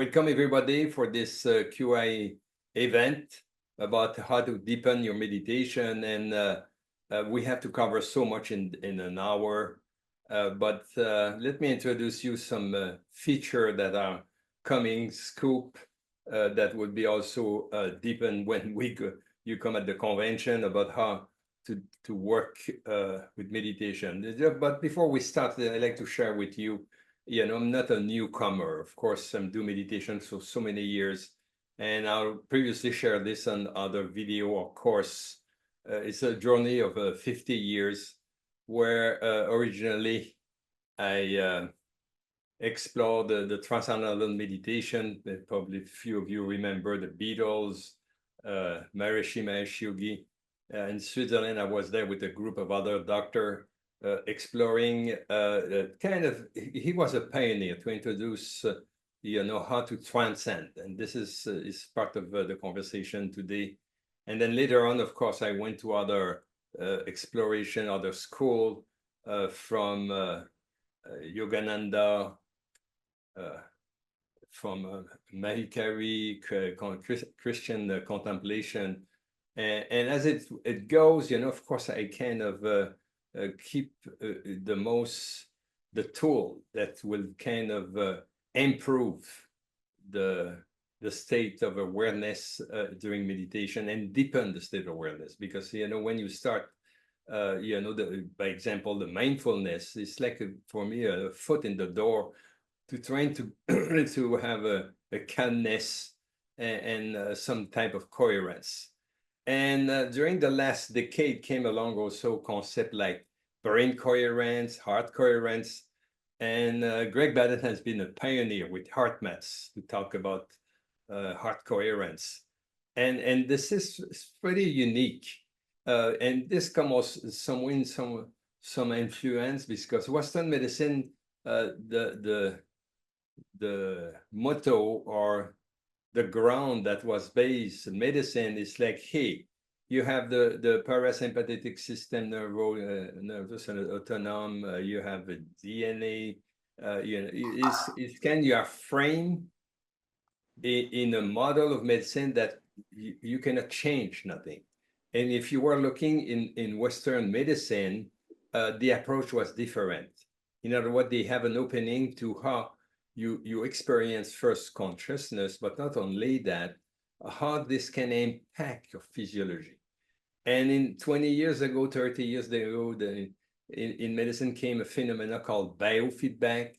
Welcome everybody for this QI event about how to deepen your meditation. And we have to cover so much in an hour. But let me introduce you some feature that are coming, scoop, that would be also deepened when you come at the convention about how to work with meditation. But before we start, I'd like to share with you, I'm not a newcomer. Of course, I'm doing meditation for so many years, and I'll previously share this on other video or course. It's a journey of 50 years where originally I explored the transcendental meditation. Probably a few of you remember the Beatles, Maharishi Mahesh Yogi. In Switzerland, I was there with a group of other doctors exploring he was a pioneer to introduce how to transcend, and this is part of the conversation today. And then later on, of course, I went to other exploration, other school from Yogananda, from Mahikari, Christian contemplation, and as it goes, of course, I kind of keep the tool that will kind of improve the state of awareness during meditation and deepen the state of awareness. Because when you start, by example, the mindfulness is like for me a foot in the door to trying to to have a calmness and some type of coherence. And during the last decade came along also concept like brain coherence, heart coherence. And Greg Baden has been a pioneer with heart maths to talk about heart coherence. And this is pretty unique. And this comes some influence because Western medicine, the motto or the ground that was based medicine is like, hey, you have the parasympathetic system, nervous and autonomous. You have a DNA. You are framed in a model of medicine that you cannot change nothing. And if you were looking in Western medicine, the approach was different. In other words, they have an opening to how you experience first consciousness, but not only that, how this can impact your physiology. And in 20 years ago, 30 years ago, in medicine came a phenomenon called biofeedback.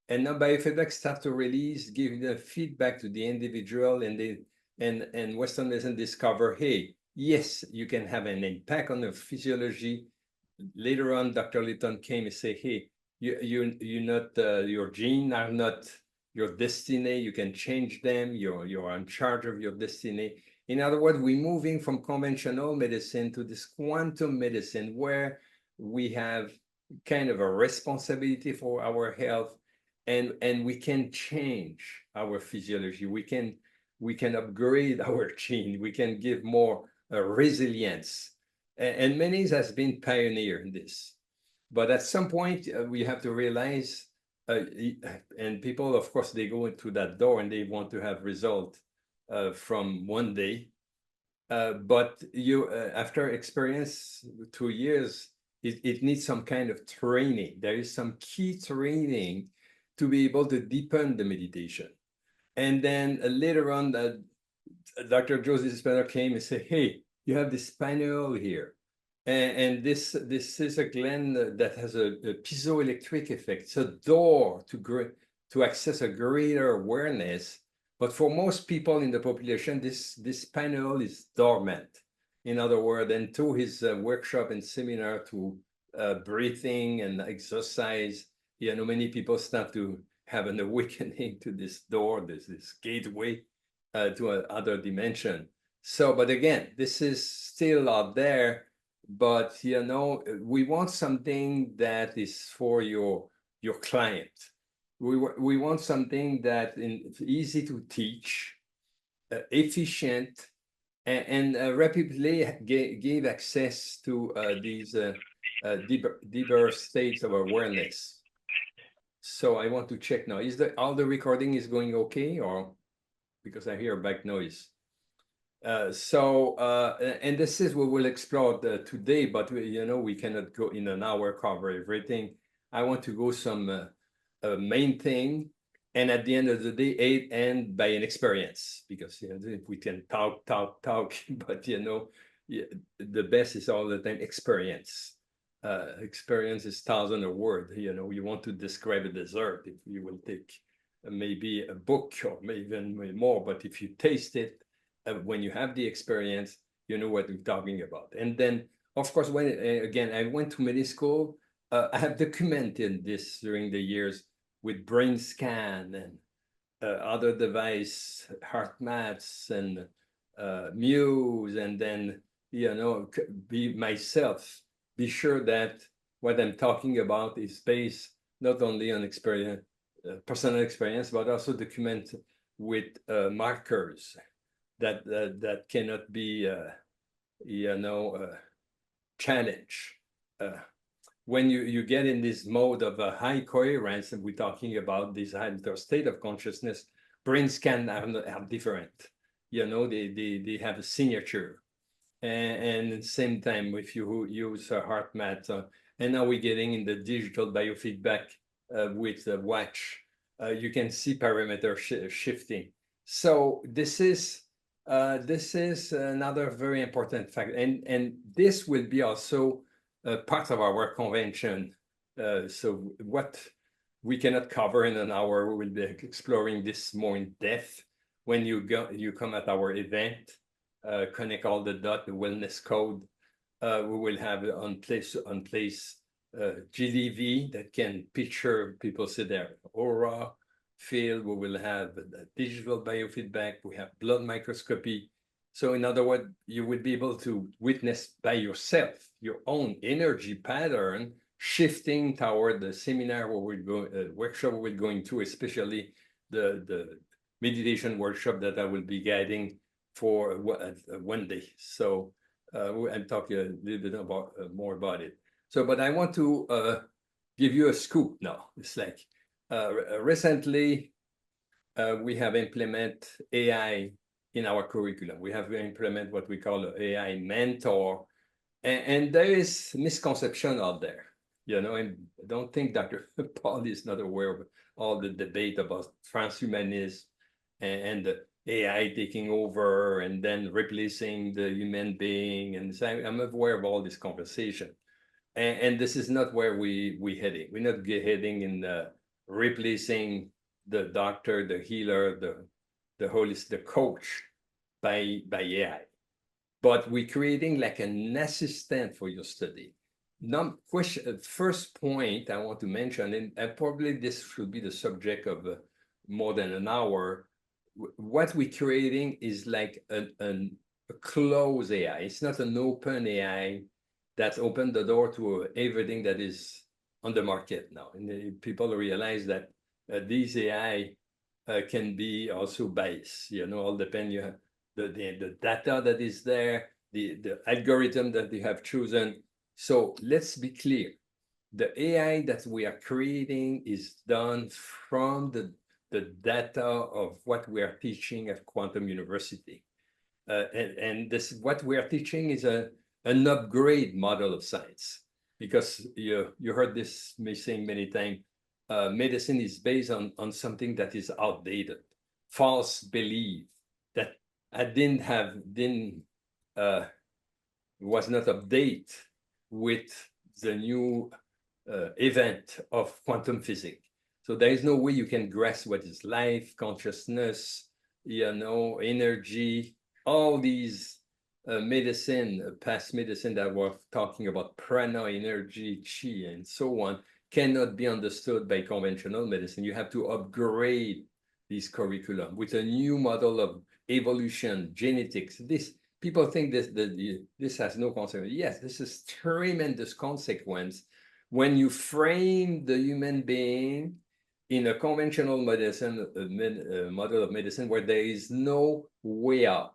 And now biofeedback starts to release, giving the feedback to the individual, and Western medicine discover, hey, yes, you can have an impact on the physiology. Later on, Dr. Litton came and say, hey, you're not, your genes are not your destiny. You can change them. You're in charge of your destiny. In other words, we're moving from conventional medicine to this quantum medicine where we have kind of a responsibility for our health, and we can change our physiology. We can upgrade our gene. We can give more resilience. And many has been pioneer in this. But at some point, we have to realize, and people, of course, they go into that door and they want to have result from one day. But after experience 2 years, it needs some kind of training. There is some key training to be able to deepen the meditation. And then later on, Dr. Joseph Dispenza came and said, hey, you have this panel here. And this is a gland that has a piezoelectric effect. It's a door to access a greater awareness. But for most people in the population, this panel is dormant. In other words, and through his workshop and seminar to breathing and exercise, many people start to have an awakening to this door, this gateway to another dimension. So, but again, this is still out there. But we want something that is for your client. We want something that is easy to teach, efficient, and rapidly give access to these deeper states of awareness. So I want to check now. All the recording is going okay, or? because I hear back noise. And this is what we'll explore today, but we cannot go in an hour cover everything. I want to go some main thing, and at the end of the day, end by an experience, because if we can talk, but the best is all the time experience. Experience is thousands of words. You want to describe a dessert, if you will take maybe a book or maybe even more, but if you taste it, when you have the experience, you know what we're talking about. And then, of course, when again, I went to medical school, I have documented this during the years with brain scan and other device, heart maps and Muse, and then, be myself, be sure that what I'm talking about is based not only on experience, personal experience, but also document with markers that cannot be, challenge. When you get in this mode of a high coherence, and we're talking about this higher state of consciousness, brain scan have different, they have a signature. And at the same time, if you use a heart mat, and now we're getting in the digital biofeedback with the watch, you can see parameter shifting. So this is another very important fact, and this will be also part of our convention. So what we cannot cover in an hour, we will be exploring this more in depth when you come at our event. Connect all the dots, the wellness code. We will have on place GDV that can picture people sit there, aura field. We will have digital biofeedback. We have blood microscopy. So in other words, you will be able to witness by yourself your own energy pattern shifting toward the seminar where we're going, workshop we're going to, especially the meditation workshop that I will be guiding for one day. So I'm talking a little bit about more about it. So, but I want to give you a scoop now. It's like recently we have implemented AI in our curriculum. We have implemented what we call an AI mentor, and there is misconception out there, and I don't think Dr. Paul is not aware of all the debate about transhumanism and the AI taking over and then replacing the human being. And so I'm aware of all this conversation. And this is not where we're heading. We're not heading in replacing the doctor, the healer, the holistic, the coach by AI. But we're creating like an assistant for your study. First point I want to mention, and probably this should be the subject of more than an hour. What we're creating is like a closed AI. It's not an open AI that's opened the door to everything that is on the market now. And people realize that these AI can be also biased. All depend. You have the data that is there, the algorithm that they have chosen. So let's be clear. The AI that we are creating is done from the data of what we are teaching at Quantum University. And this, what we are teaching is an upgrade model of science, because you heard this me saying many times, medicine is based on something that is outdated, false belief that was not updated with the new event of quantum physics. So there is no way you can grasp what is life, consciousness, energy, all these past medicine that we're talking about, prana, energy, chi, and so on, cannot be understood by conventional medicine. You have to upgrade this curriculum with a new model of evolution, genetics. People think this has no consequence. Yes, this is tremendous consequence when you frame the human being in a conventional medicine, model of medicine, where there is no way out.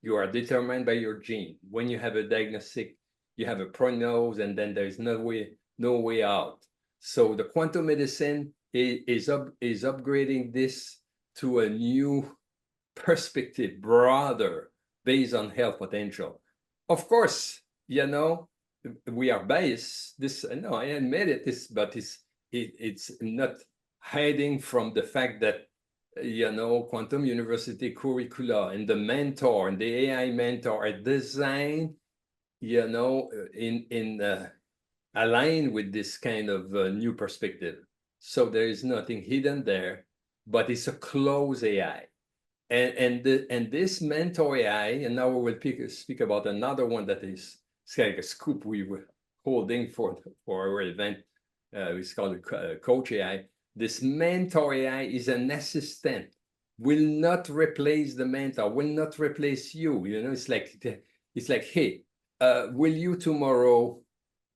You are determined by your gene. When you have a diagnostic, you have a prognosis, and then there is no way out. So the quantum medicine is upgrading this to a new perspective, broader, based on health potential. Of course, we are biased. No, I admit it. But it's not hiding from the fact that quantum university curricula and the mentor and the AI mentor are designed, in align with this kind of new perspective. So there is nothing hidden there, but it's a closed AI. And this mentor AI, and now we will speak about another one that is like a scoop we were holding for our event. It's called Coach AI. This mentor AI is an assistant, will not replace the mentor, will not replace you. It's like, hey, will you tomorrow,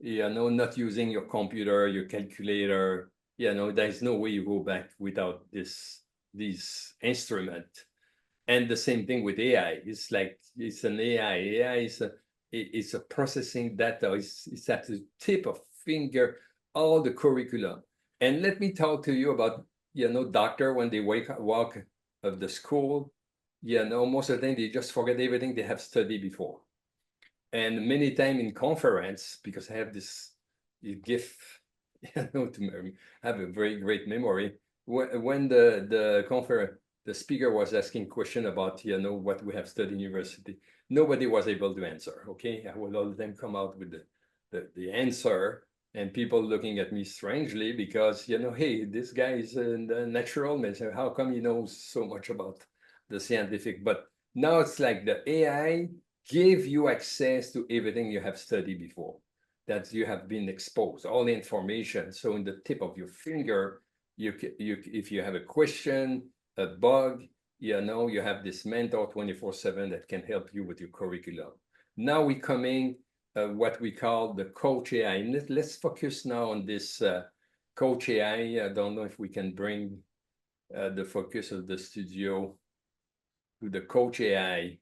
not using your computer, your calculator, there's no way you go back without these instruments. And the same thing with AI. It's like, it's an AI. AI is a processing data. It's at the tip of finger, all the curriculum. And let me talk to you about, doctor, when they walk of the school, most of the time they just forget everything they have studied before. And many times in conference, because I have this gift, to have a very great memory, when the speaker was asking question about, what we have studied in university, nobody was able to answer, okay? I will all of them come out with the answer, and people looking at me strangely because, hey, this guy is in the natural medicine. How come he knows so much about the scientific? But now it's like the AI give you access to everything you have studied before, that you have been exposed, all the information. So in the tip of your finger, if you have a question, a bug, you have this mentor 24/7 that can help you with your curriculum. Now we're coming what we call the Coach AI. And let's focus now on this Coach AI. I don't know if we can bring the focus of the studio to the Coach AI.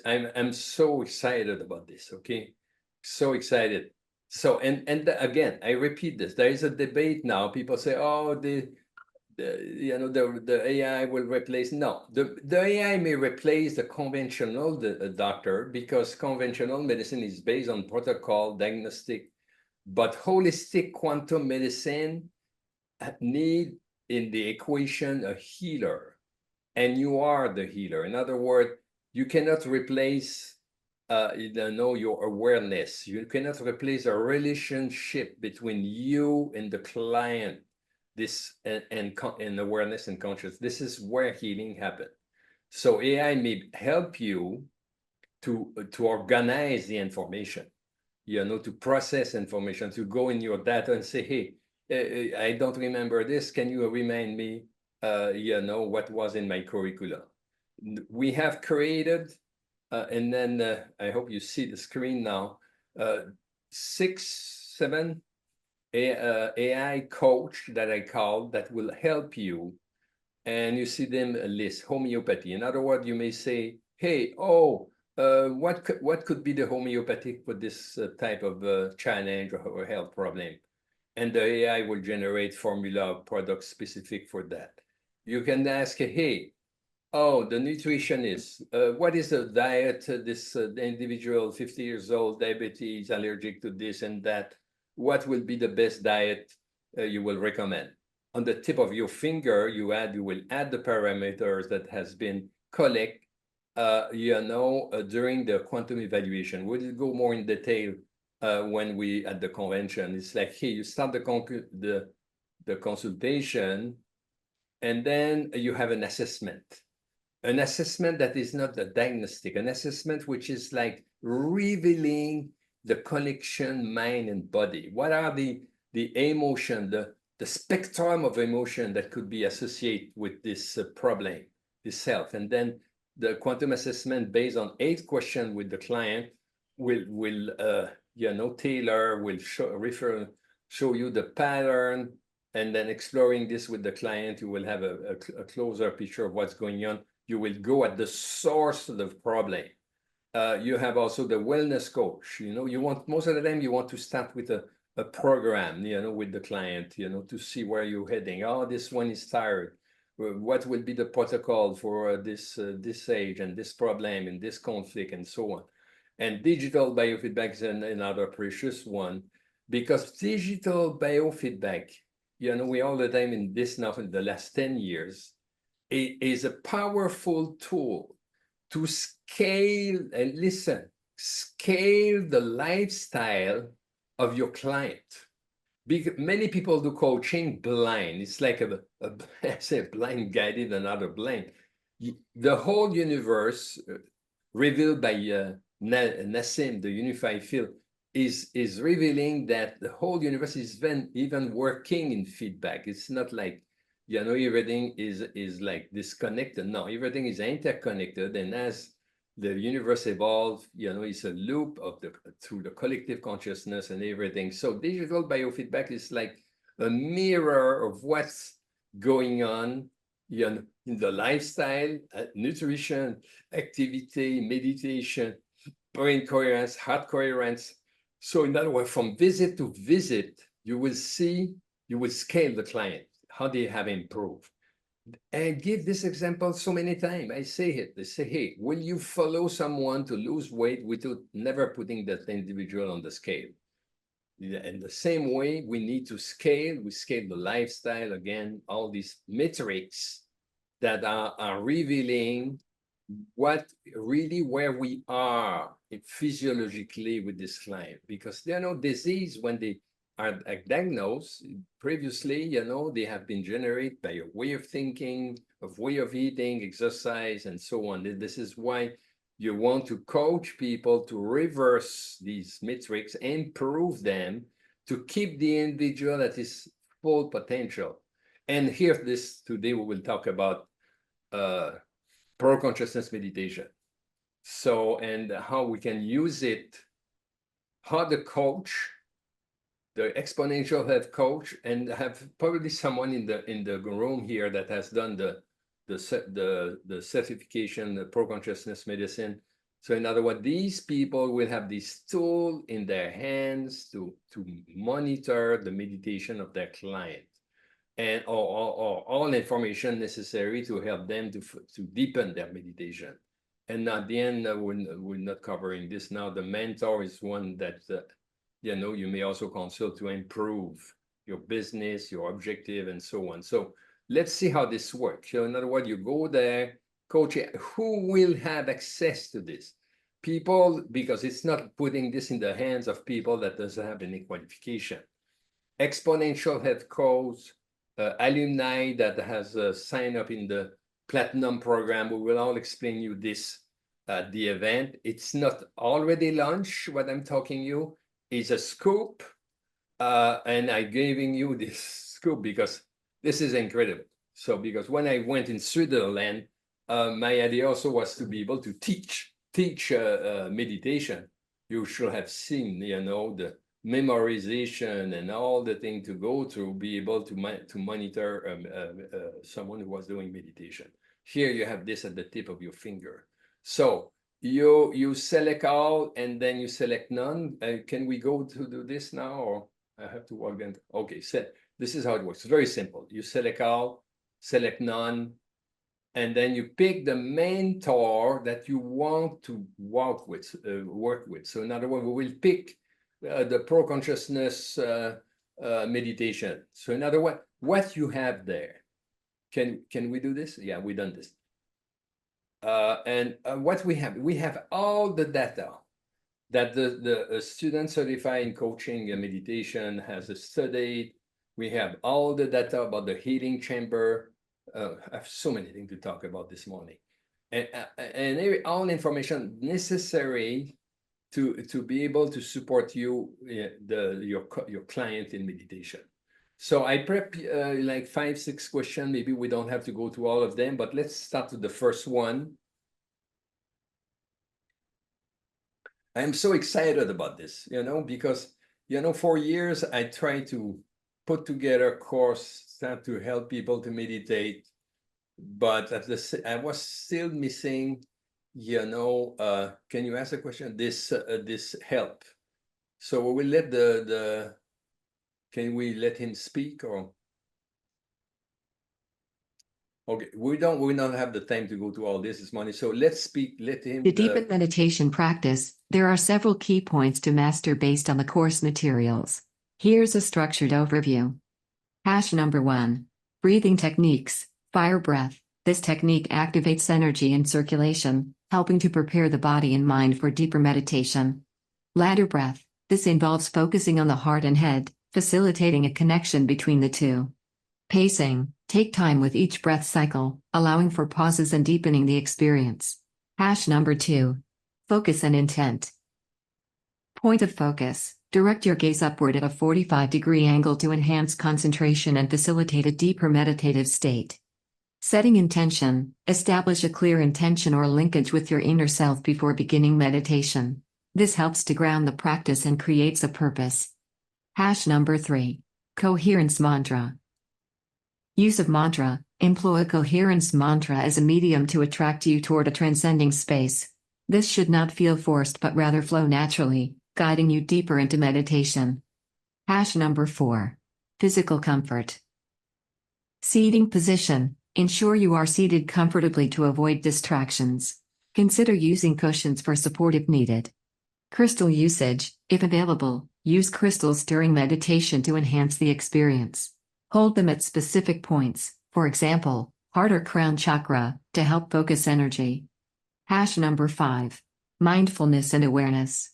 I'm so excited about this, okay? So excited. So, and again, I repeat this. There is a debate now. People say, oh, the AI will replace. No, the AI may replace the conventional doctor, because conventional medicine is based on protocol, diagnostic, but holistic quantum medicine need in the equation a healer, and you are the healer. In other words, you cannot replace your awareness. You cannot replace a relationship between you and the client. This and awareness and consciousness. This is where healing happens. So AI may help you to organize the information, to process information, to go in your data and say, hey, I don't remember this. Can you remind me, what was in my curriculum? We have created, and then I hope you see the screen now, 6, 7 AI coach that I call that will help you. And you see them list homeopathy. In other words, you may say, hey, what could be the homeopathic for this type of challenge or health problem? And the AI will generate formula products specific for that. You can ask, hey, the nutritionist, what is the diet the individual 50 years old, diabetes, allergic to this and that? What will be the best diet you will recommend? On the tip of your finger, you will add the parameters that has been collected, during the quantum evaluation. We'll go more in detail when we at the convention. It's like, hey, you start the consultation, and then you have an assessment. An assessment that is not a diagnostic, an assessment which is like revealing the connection, mind and body. What are the emotion, the spectrum of emotion that could be associated with this problem, this health? And then the quantum assessment based on 8 questions with the client will tailor, will show you the pattern, and then exploring this with the client, you will have a closer picture of what's going on. You will go at the source of the problem. You have also the wellness coach. You want, most of the time, you want to start with a program, with the client, to see where you're heading. Oh, this one is tired. what will be the protocol for this age and this problem and this conflict and so on. And digital biofeedback is another precious one, because digital biofeedback, we all the time in this now in the last 10 years, it is a powerful tool to scale, and listen, scale the lifestyle of your client. Many people do coaching blind. It's like I say blind guided, another blind. The whole universe revealed by Nassim, the unified field, is revealing that the whole universe is even working in feedback. It's not like, everything is like disconnected. No, everything is interconnected. And as the universe evolves, it's a loop of through the collective consciousness and everything. So digital biofeedback is like a mirror of what's going on, in the lifestyle, nutrition, activity, meditation, brain coherence, heart coherence. So in other words, from visit to visit, you will scale the client, how they have improved. And give this example so many times. I say it. They say, hey, will you follow someone to lose weight without never putting that individual on the scale? In the same way, we need to scale. We scale the lifestyle, again, all these metrics that are revealing where we are physiologically with this client. Because there are no disease when they are diagnosed. Previously, they have been generated by a way of thinking, of way of eating, exercise, and so on. This is why you want to coach people to reverse these metrics, improve them, to keep the individual at his full potential. And here, today we will talk about pro-consciousness meditation. So, and how we can use it, how the coach, the exponential health coach, and have probably someone in the room here that has done the certification, the pro-consciousness medicine. So in other words, these people will have this tool in their hands to monitor the meditation of their client, and all information necessary to help them to deepen their meditation. And at the end, we're not covering this now. The mentor is one that you may also consult to improve your business, your objective, and so on. So let's see how this works. So in other words, you go there, coach, who will have access to this? People, because it's not putting this in the hands of people that doesn't have any qualification. Exponential health coach, alumni that has signed up in the Platinum program. We will all explain you this at the event. It's not already launched. What I'm talking you is a scoop, and I'm giving you this scoop because this is incredible. So because when I went in Switzerland, my idea also was to be able to teach meditation. You should have seen, the memorization and all the thing to go through, be able to monitor someone who was doing meditation. Here you have this at the tip of your finger. So you select all, and then you select none. Can we go to do this now, or I have to walk in? Okay, so this is how it works. It's very simple. You select all, select none, and then you pick the mentor that you want to work with. So in other words, we will pick the pro-consciousness meditation. So in other words, what you have there. Can we do this? Yeah, we done this. And what we have all the data that the student certified in coaching and meditation has studied. We have all the data about the healing chamber. I have so many things to talk about this morning, and all information necessary to be able to support you, your client in meditation. So I prep like 5-6 questions. Maybe we don't have to go to all of them, but let's start with the first one. I'm so excited about this, because, for years I tried to put together a course to help people to meditate, but I was still missing, can you ask a question? This help. So we will let can we let him speak, or? Okay, we don't have the time to go to all this morning. So let's speak. Let him. To deepen meditation practice, there are several key points to master based on the course materials. Here's a structured overview. Hash number 1. Breathing techniques. Fire breath. This technique activates energy and circulation, helping to prepare the body and mind for deeper meditation. Ladder breath. This involves focusing on the heart and head, facilitating a connection between the two. Pacing. Take time with each breath cycle, allowing for pauses and deepening the experience. Hash number 2. Focus and intent. Point of focus. Direct your gaze upward at a 45-degree angle to enhance concentration and facilitate a deeper meditative state. Setting intention. Establish a clear intention or linkage with your inner self before beginning meditation. This helps to ground the practice and creates a purpose. Hash number 3. Coherence mantra. Use of mantra. Employ a coherence mantra as a medium to attract you toward a transcending space. This should not feel forced but rather flow naturally, guiding you deeper into meditation. Hash number 4. Physical comfort. Seating position. Ensure you are seated comfortably to avoid distractions. Consider using cushions for support if needed. Crystal usage. If available, use crystals during meditation to enhance the experience. Hold them at specific points, for example, heart or crown chakra, to help focus energy. Hash number 5. Mindfulness and awareness.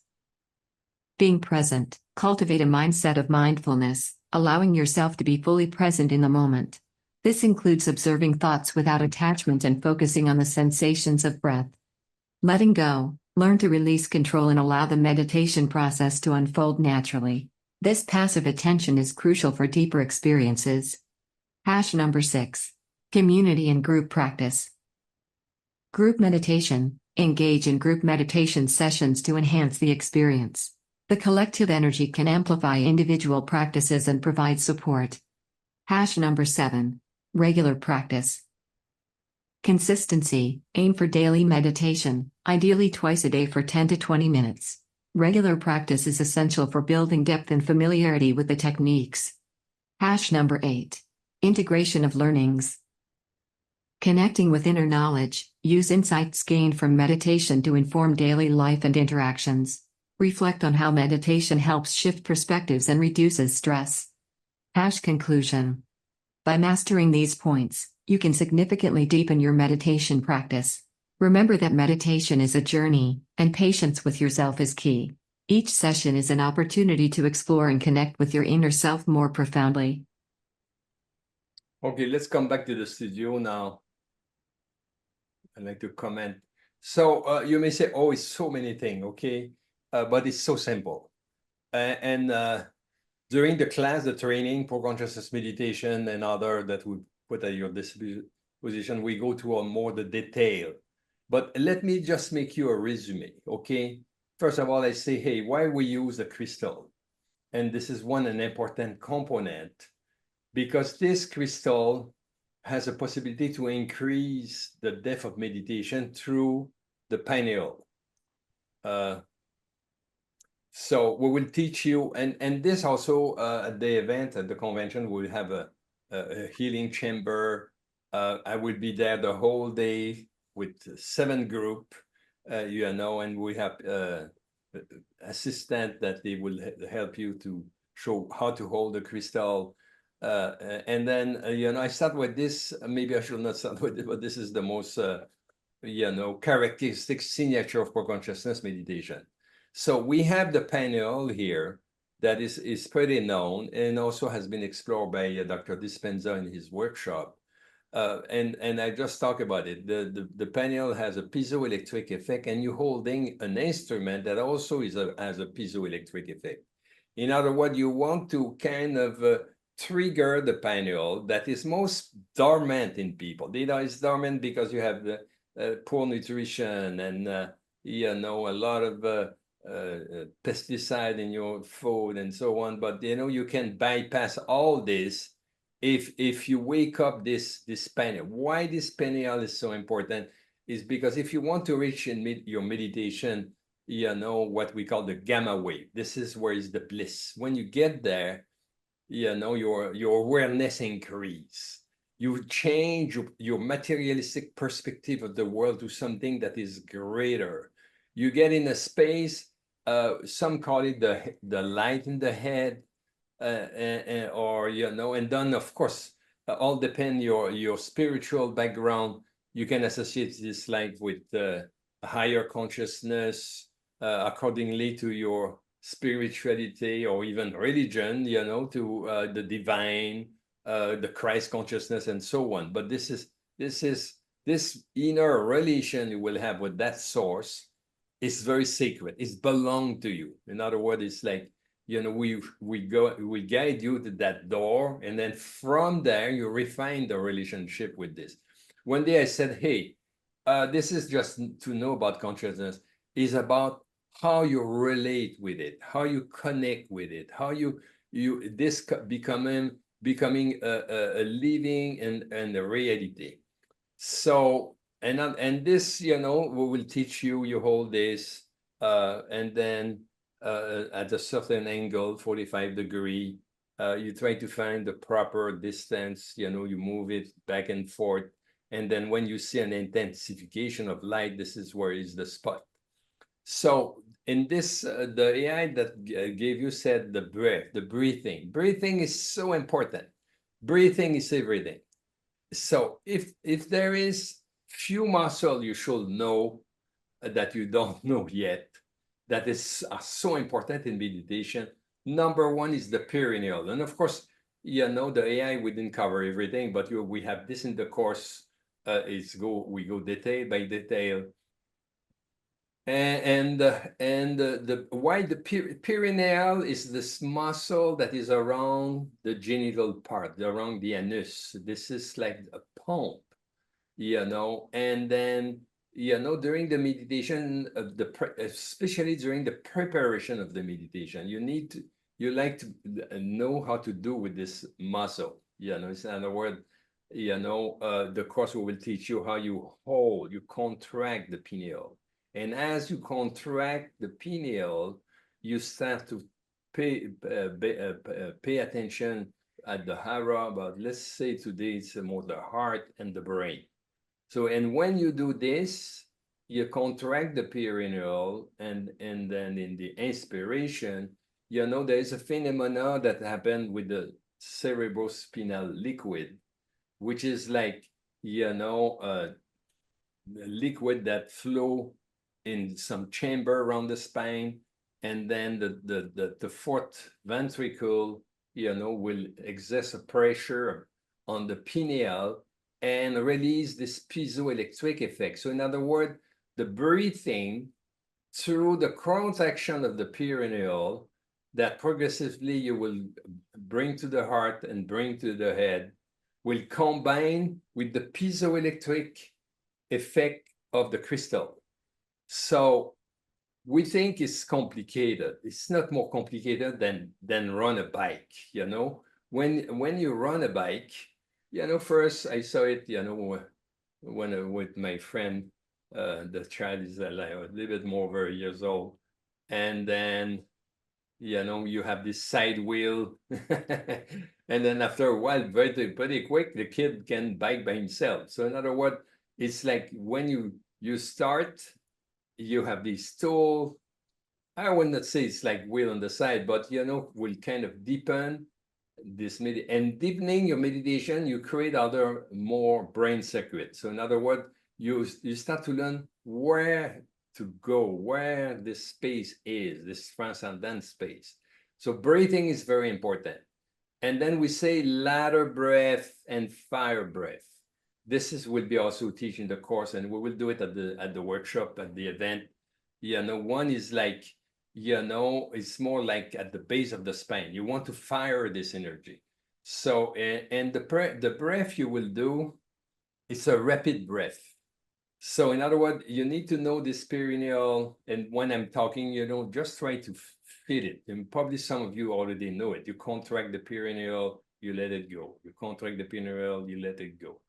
Being present. Cultivate a mindset of mindfulness, allowing yourself to be fully present in the moment. This includes observing thoughts without attachment and focusing on the sensations of breath. Letting go. Learn to release control and allow the meditation process to unfold naturally. This passive attention is crucial for deeper experiences. Hash number 6. Community and group practice. Group meditation. Engage in group meditation sessions to enhance the experience. The collective energy can amplify individual practices and provide support. Hash number 7. Regular practice. Consistency. Aim for daily meditation, ideally twice a day for 10 to 20 minutes. Regular practice is essential for building depth and familiarity with the techniques. Hash number 8. Integration of learnings. Connecting with inner knowledge. Use insights gained from meditation to inform daily life and interactions. Reflect on how meditation helps shift perspectives and reduces stress. Hash conclusion. By mastering these points, you can significantly deepen your meditation practice. Remember that meditation is a journey, and patience with yourself is key. Each session is an opportunity to explore and connect with your inner self more profoundly. Okay, let's come back to the studio now. I'd like to comment. So you may say, oh, it's so many things, okay? But it's so simple. And during the class, the training for consciousness meditation and other that we put at your disposition, we go to more the detail. But let me just make you a resume, okay? First of all, I say, hey, why we use a crystal? And this is an important component, because this crystal has a possibility to increase the depth of meditation through the pineal. So we will teach you, and this also at the event, at the convention, we'll have a healing chamber. I will be there the whole day with 7 group, and we have assistant that they will help you to show how to hold the crystal. And then, I start with this, maybe I should not start with it, but this is the most, characteristic signature for consciousness meditation. So we have the pineal here that is pretty known and also has been explored by Dr. Dispenza in his workshop. And I just talk about it. The pineal has a piezoelectric effect, and you're holding an instrument that also has a piezoelectric effect. In other words, you want to kind of trigger the pineal that is most dormant in people. It's dormant because you have the poor nutrition and a lot of pesticide in your food and so on. But you can bypass all this if you wake up this pineal. Why this pineal is so important is because if you want to reach in your meditation, what we call the gamma wave. This is where is the bliss. When you get there, your awareness increase. You change your materialistic perspective of the world to something that is greater. You get in a space, some call it the light in the head, or and then of course, all depend your spiritual background. You can associate this light with a higher consciousness, accordingly to your spirituality or even religion, to the divine, the Christ consciousness, and so on. But this inner relation you will have with that source is very sacred. It's belong to you. In other words, it's like, we guide you to that door, and then from there you refine the relationship with this. One day I said, hey, this is just to know about consciousness, is about how you relate with it, how you connect with it, how becoming a living and a reality. So, and this, we will teach you, you hold this, and then at a certain angle, 45-degree, you try to find the proper distance, you move it back and forth. And then when you see an intensification of light, this is where is the spot. So in this, the AI that gave you said the breath, the breathing. Breathing is so important. Breathing is everything. So if there is few muscle you should know that you don't know yet, that is so important in meditation. Number one is the perineal. And of course, the AI, we didn't cover everything, but we have this in the course. We go detail by detail. And why the perineal is this muscle that is around the genital part, around the anus. This is like a pump, and then during the meditation of especially during the preparation of the meditation, you like to know how to do with this muscle. It's another word. The course will teach you how you contract the pineal. And as you contract the pineal, you start to pay attention at the hara, but let's say today it's more the heart and the brain. So, and when you do this, you contract the perineal, and then in the inspiration, there is a phenomena that happened with the cerebrospinal liquid, which is like, a liquid that flow in some chamber around the spine, and then the fourth ventricle, will exert a pressure on the pineal and release this piezoelectric effect. So in other words, the breathing through the contraction of the perineal that progressively you will bring to the heart and bring to the head will combine with the piezoelectric effect of the crystal. So we think it's complicated. It's not more complicated than run a bike, When you run a bike, first I saw it, when with my friend, the child is like a little bit more over years old. And then, you have this side wheel. And then after a while, pretty quick, the kid can bike by himself. So in other words, it's like when you start, you have these tools. I would not say it's like wheel on the side, but will kind of deepen this and deepening your meditation, you create other more brain circuits. So in other words, you start to learn where to go, where this space is, this transcendent space. So breathing is very important. And then we say ladder breath and fire breath. This will be also teaching the course, and we will do it at the workshop, at the event. One is like, it's more like at the base of the spine. You want to fire this energy. So, and the breath you will do, it's a rapid breath. So in other words, you need to know this perineal, and when I'm talking, just try to fit it. And probably some of you already know it. You contract the perineal, you let it go. You contract the perineal, you let it go.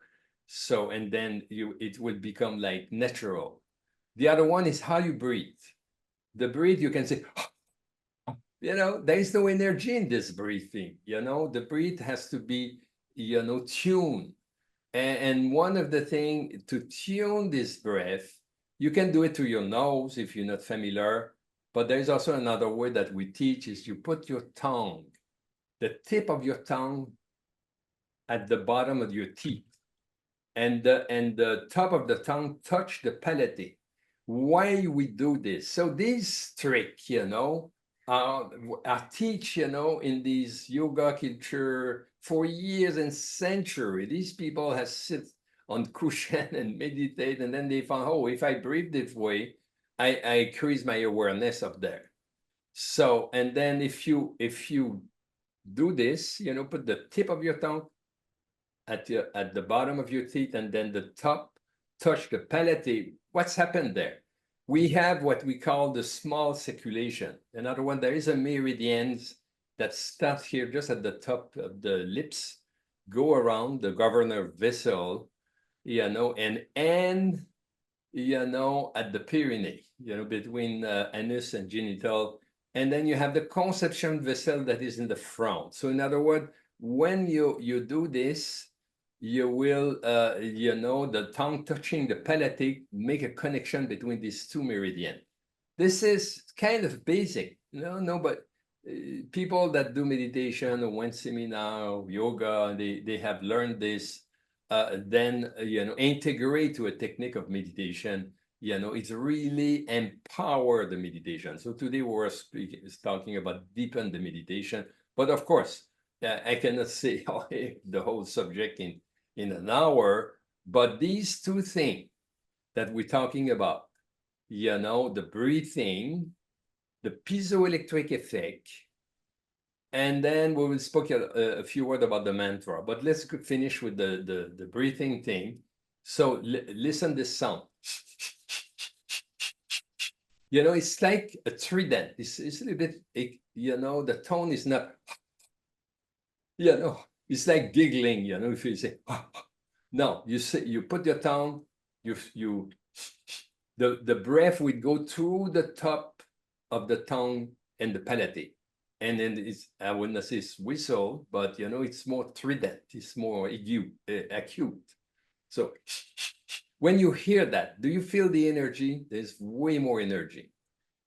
So, and then it will become like natural. The other one is how you breathe. The breathe, you can say, there is no energy in this breathing. The breath has to be, tuned. And one of the things to tune this breath, you can do it through your nose if you're not familiar, but there's also another way that we teach is you put your tongue, the tip of your tongue at the bottom of your teeth, and the top of the tongue touch the palate. Why we do this? So this trick, I teach, in this yoga culture for years and centuries. These people have sit on cushion and meditate, and then they found, oh, if I breathe this way, I increase my awareness of there. So, and then if you do this, put the tip of your tongue at the bottom of your teeth, and then the top touch the palate. What's happened there? We have what we call the small circulation. Another one, there is a meridian that starts here just at the top of the lips, go around the governor vessel, and end, at the perineum, between anus and genital. And then you have the conception vessel that is in the front. So in other words, when you do this, you will, the tongue touching the palate, make a connection between these two meridians. This is kind of basic, but people that do meditation or went seminar or yoga, they have learned this, then, integrate to a technique of meditation, it's really empower the meditation. So today we're talking about deepen the meditation, but of course, I cannot say the whole subject in an hour, but these two things that we're talking about, the breathing, the piezoelectric effect, and then we will speak a few words about the mantra. But let's finish with the breathing thing. So listen this sound. It's like a trident. It's a little bit, the tone is not, it's like giggling, if you say, no, you put your tongue, the breath would go through the top of the tongue and the palate. And then I wouldn't say it's whistle, but it's more trident, it's more acute. So when you hear that, do you feel the energy? There's way more energy.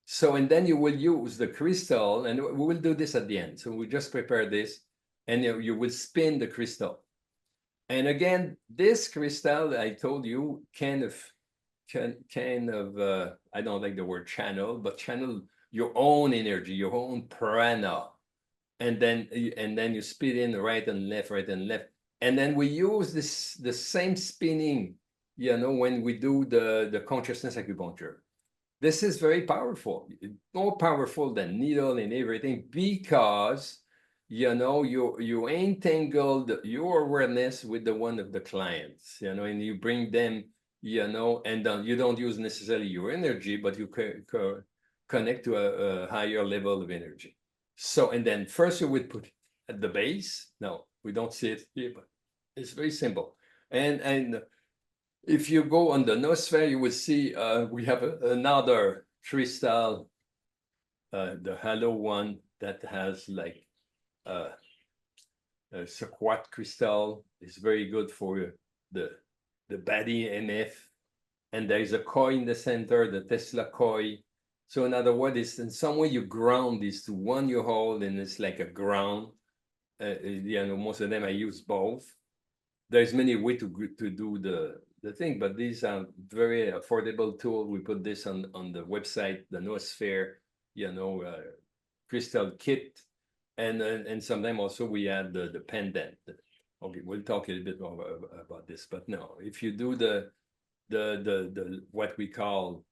So, and then you will use the crystal, and we will do this at the end. So we just prepare this, and you will spin the crystal. And again, this crystal, I told you, kind of, I don't like the word channel, but channel your own energy, your own prana. And then you spin in right and left, right and left. And then we use the same spinning, when we do the consciousness acupuncture. This is very powerful, more powerful than needle and everything, because you entangled your awareness with the one of the clients, and you bring them, and you don't use necessarily your energy, but you connect to a higher level of energy. So, and then first you would put it at the base. No, we don't see it here, but it's very simple. And if you go on the noosphere, you will see we have another crystal, the halo one that has like a quartz crystal. Is very good for the body MF. And there is a coin in the center, the Tesla coin. So in other words, it's in some way you ground these to one you hold, and it's like a ground. Most of them I use both. There's many ways to do the thing, but these are very affordable tools. We put this on the website, the noosphere, crystal kit, and sometimes also we add the pendant. Okay, we'll talk a little bit more about this, but no, if you do the what we call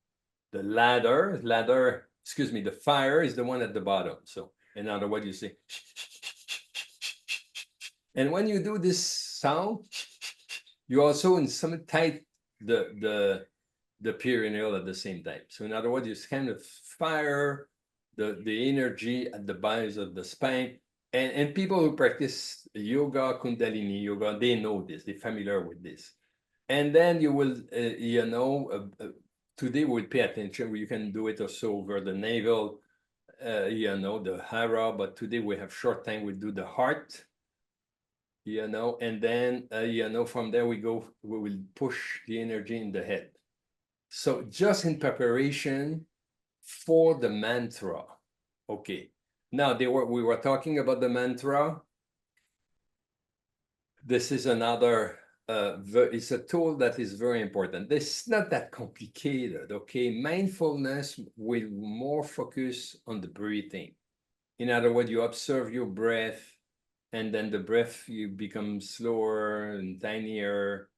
the ladder, excuse me, the fire is the one at the bottom. So in other words, you say, and when you do this sound, you also in some tight the perineal at the same time. So in other words, you kind of fire the energy at the base of the spine. And people who practice yoga, Kundalini yoga, they know this, they're familiar with this. And then you will, today we'll pay attention. You can do it also over the navel, the hara, but today we have short time. We'll do the heart, you know, and then, you know, from there we will push the energy in the head. So just in preparation for the mantra. Okay. Now we were talking about the mantra. This is another, it's a tool that is very important. This is not that complicated, okay? Mindfulness will more focus on the breathing. In other words, you observe your breath, and then the breath, you become slower and tinier.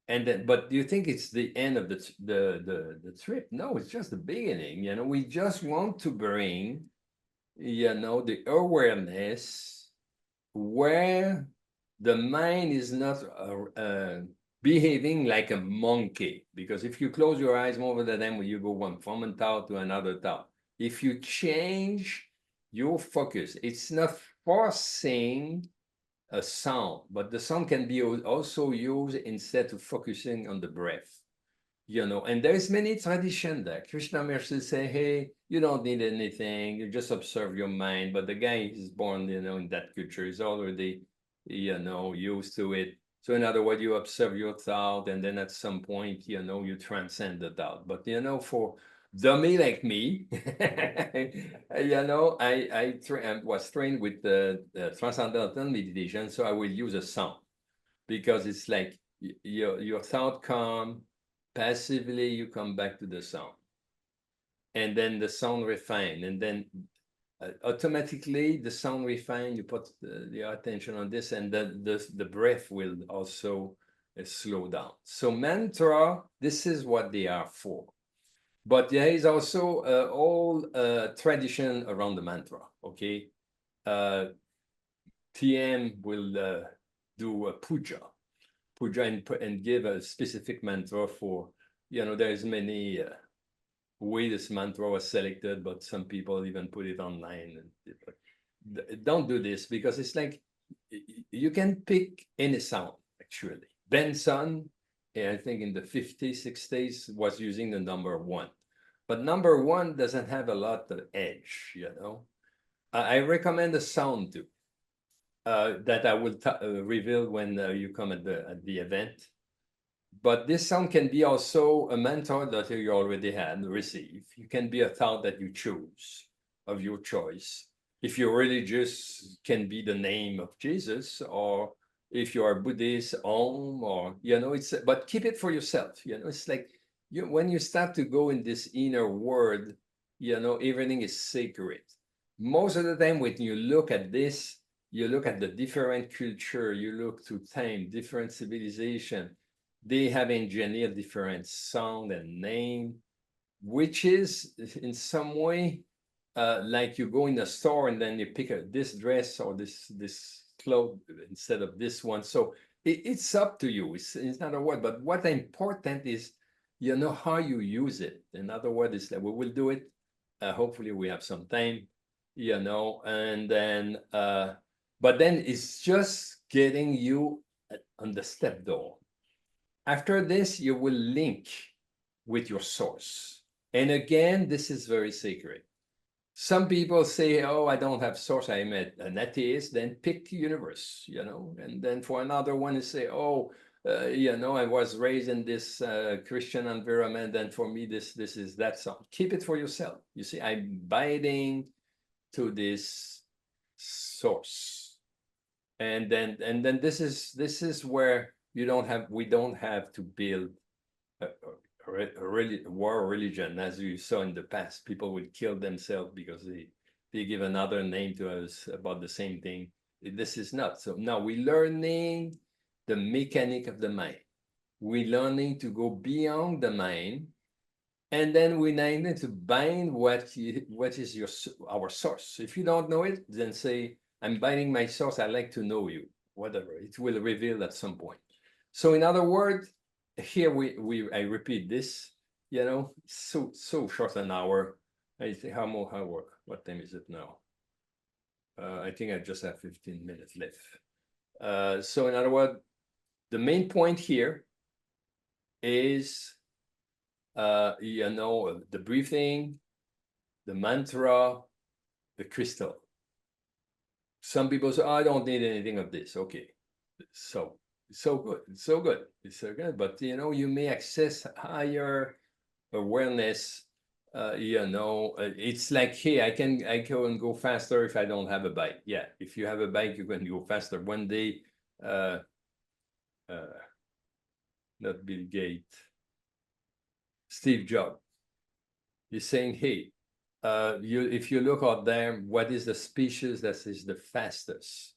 And then, but do you think it's the end of the trip? No, it's just the beginning. You know, we just want to bring, you know, the awareness where the mind is not behaving like a monkey. Because if you close your eyes more of the time, when you go from one thought to another thought, if you change your focus, it's not forcing a sound, but the sound can be also used instead of focusing on the breath. You know, and there's many tradition there. Krishnamurti say, hey, you don't need anything, you just observe your mind. But the guy is born, you know, in that culture, is already, you know, used to it. So in other words, you observe your thought, and then at some point, you know, you transcend the thought. But you know, for dummy like me, you know, I was trained with the transcendental meditation, so I will use a sound, because it's like your thought come passively, you come back to the sound, and then the sound refine, and then automatically the sound refine, you put the attention on this, and the breath will also slow down. So mantra, this is what they are for. But there is also all tradition around the mantra, okay? TM will do a puja and give a specific mantra for, you know, there's many way this mantra was selected, but some people even put it online. And don't do this, because it's like you can pick any sound, actually. Benson, I think in the 50s, 60s, was using the number 1. But number 1 doesn't have a lot of edge, you know. I recommend a sound too. That I will reveal when you come at the event. But this sound can be also a mentor that you already had received. It can be a thought that you choose of your choice. If you're religious, can be the name of Jesus, or if you are Buddhist, Om, or, you know, it's, but keep it for yourself. You know, it's like when you start to go in this inner world, you know, everything is sacred. Most of the time when you look at this, you look at the different culture, you look to time, different civilization, they have engineered different sound and name, which is in some way like you go in a store and then you pick this dress or this clothes instead of this one. So it's up to you. It's not a word, but what important is, you know, how you use it. In other words, is that we will do it. Hopefully we have some time, you know, and then, but then it's just getting you on the step door. After this, you will link with your source. And again, this is very sacred. Some people say, oh, I don't have source, I'm an atheist, then pick the universe, you know. And then for another one, you say, oh, you know, I was raised in this Christian environment, and for me, this is that song. Keep it for yourself. You see, I'm biting to this source. And then this is where we don't have to build a war religion, as you saw in the past. People would kill themselves because they give another name to us about the same thing. This is not. So now we're learning the mechanic of the mind. We're learning to go beyond the mind, and then we're learning to bind what is our source. If you don't know it, then say, I'm binding my source, I'd like to know you, whatever. It will reveal at some point. So in other words, here I repeat this, you know, so short an hour. I think what time is it now? I think I just have 15 minutes left. So in other words, the main point here is, you know, the breathing, the mantra, the crystal. Some people say, oh, I don't need anything of this. Okay. So so good, so good, it's so good. But you may access higher awareness. It's like, hey, I can go faster if I don't have a bike. Yeah, if you have a bike, you can go faster. One day, uh, uh, not Bill Gates, Steve Jobs, he's saying, hey, if you look out there, what is the species that is the fastest?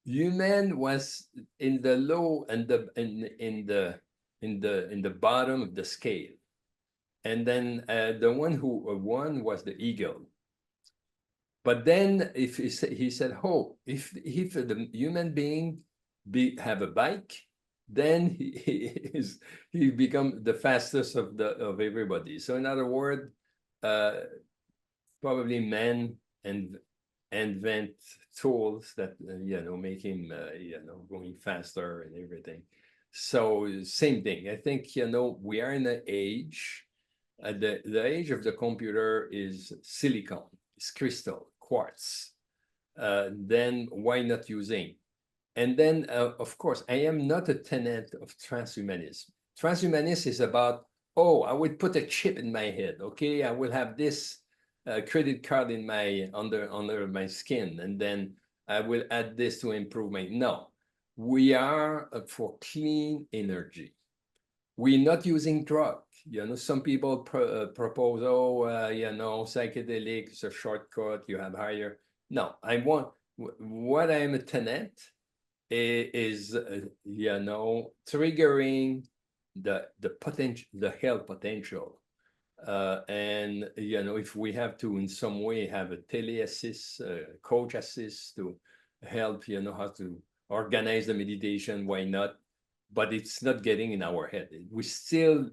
Human was in the low and in the bottom of the scale, and then the one who won was the eagle. But then if he said, oh, if the human being have a bike, then he become the fastest of everybody. So in other words, probably men and invent tools that make him going faster and everything. So same thing. I think we are in an age. The age of the computer is silicon, it's crystal, quartz. Then why not using? And then, of course, I am not a tenant of transhumanism. Transhumanism is about, oh, I would put a chip in my head. Okay, I will have this credit card in my under my skin, and then I will add this to improve my. No, we are for clean energy. We're not using drug. Some people propose, psychedelic is a shortcut. You have higher. No, I want what I am a tenant is triggering the potential, the health potential, and if we have to in some way have a tele assist, coach assist to help how to organize the meditation, why not? But it's not getting in our head. We still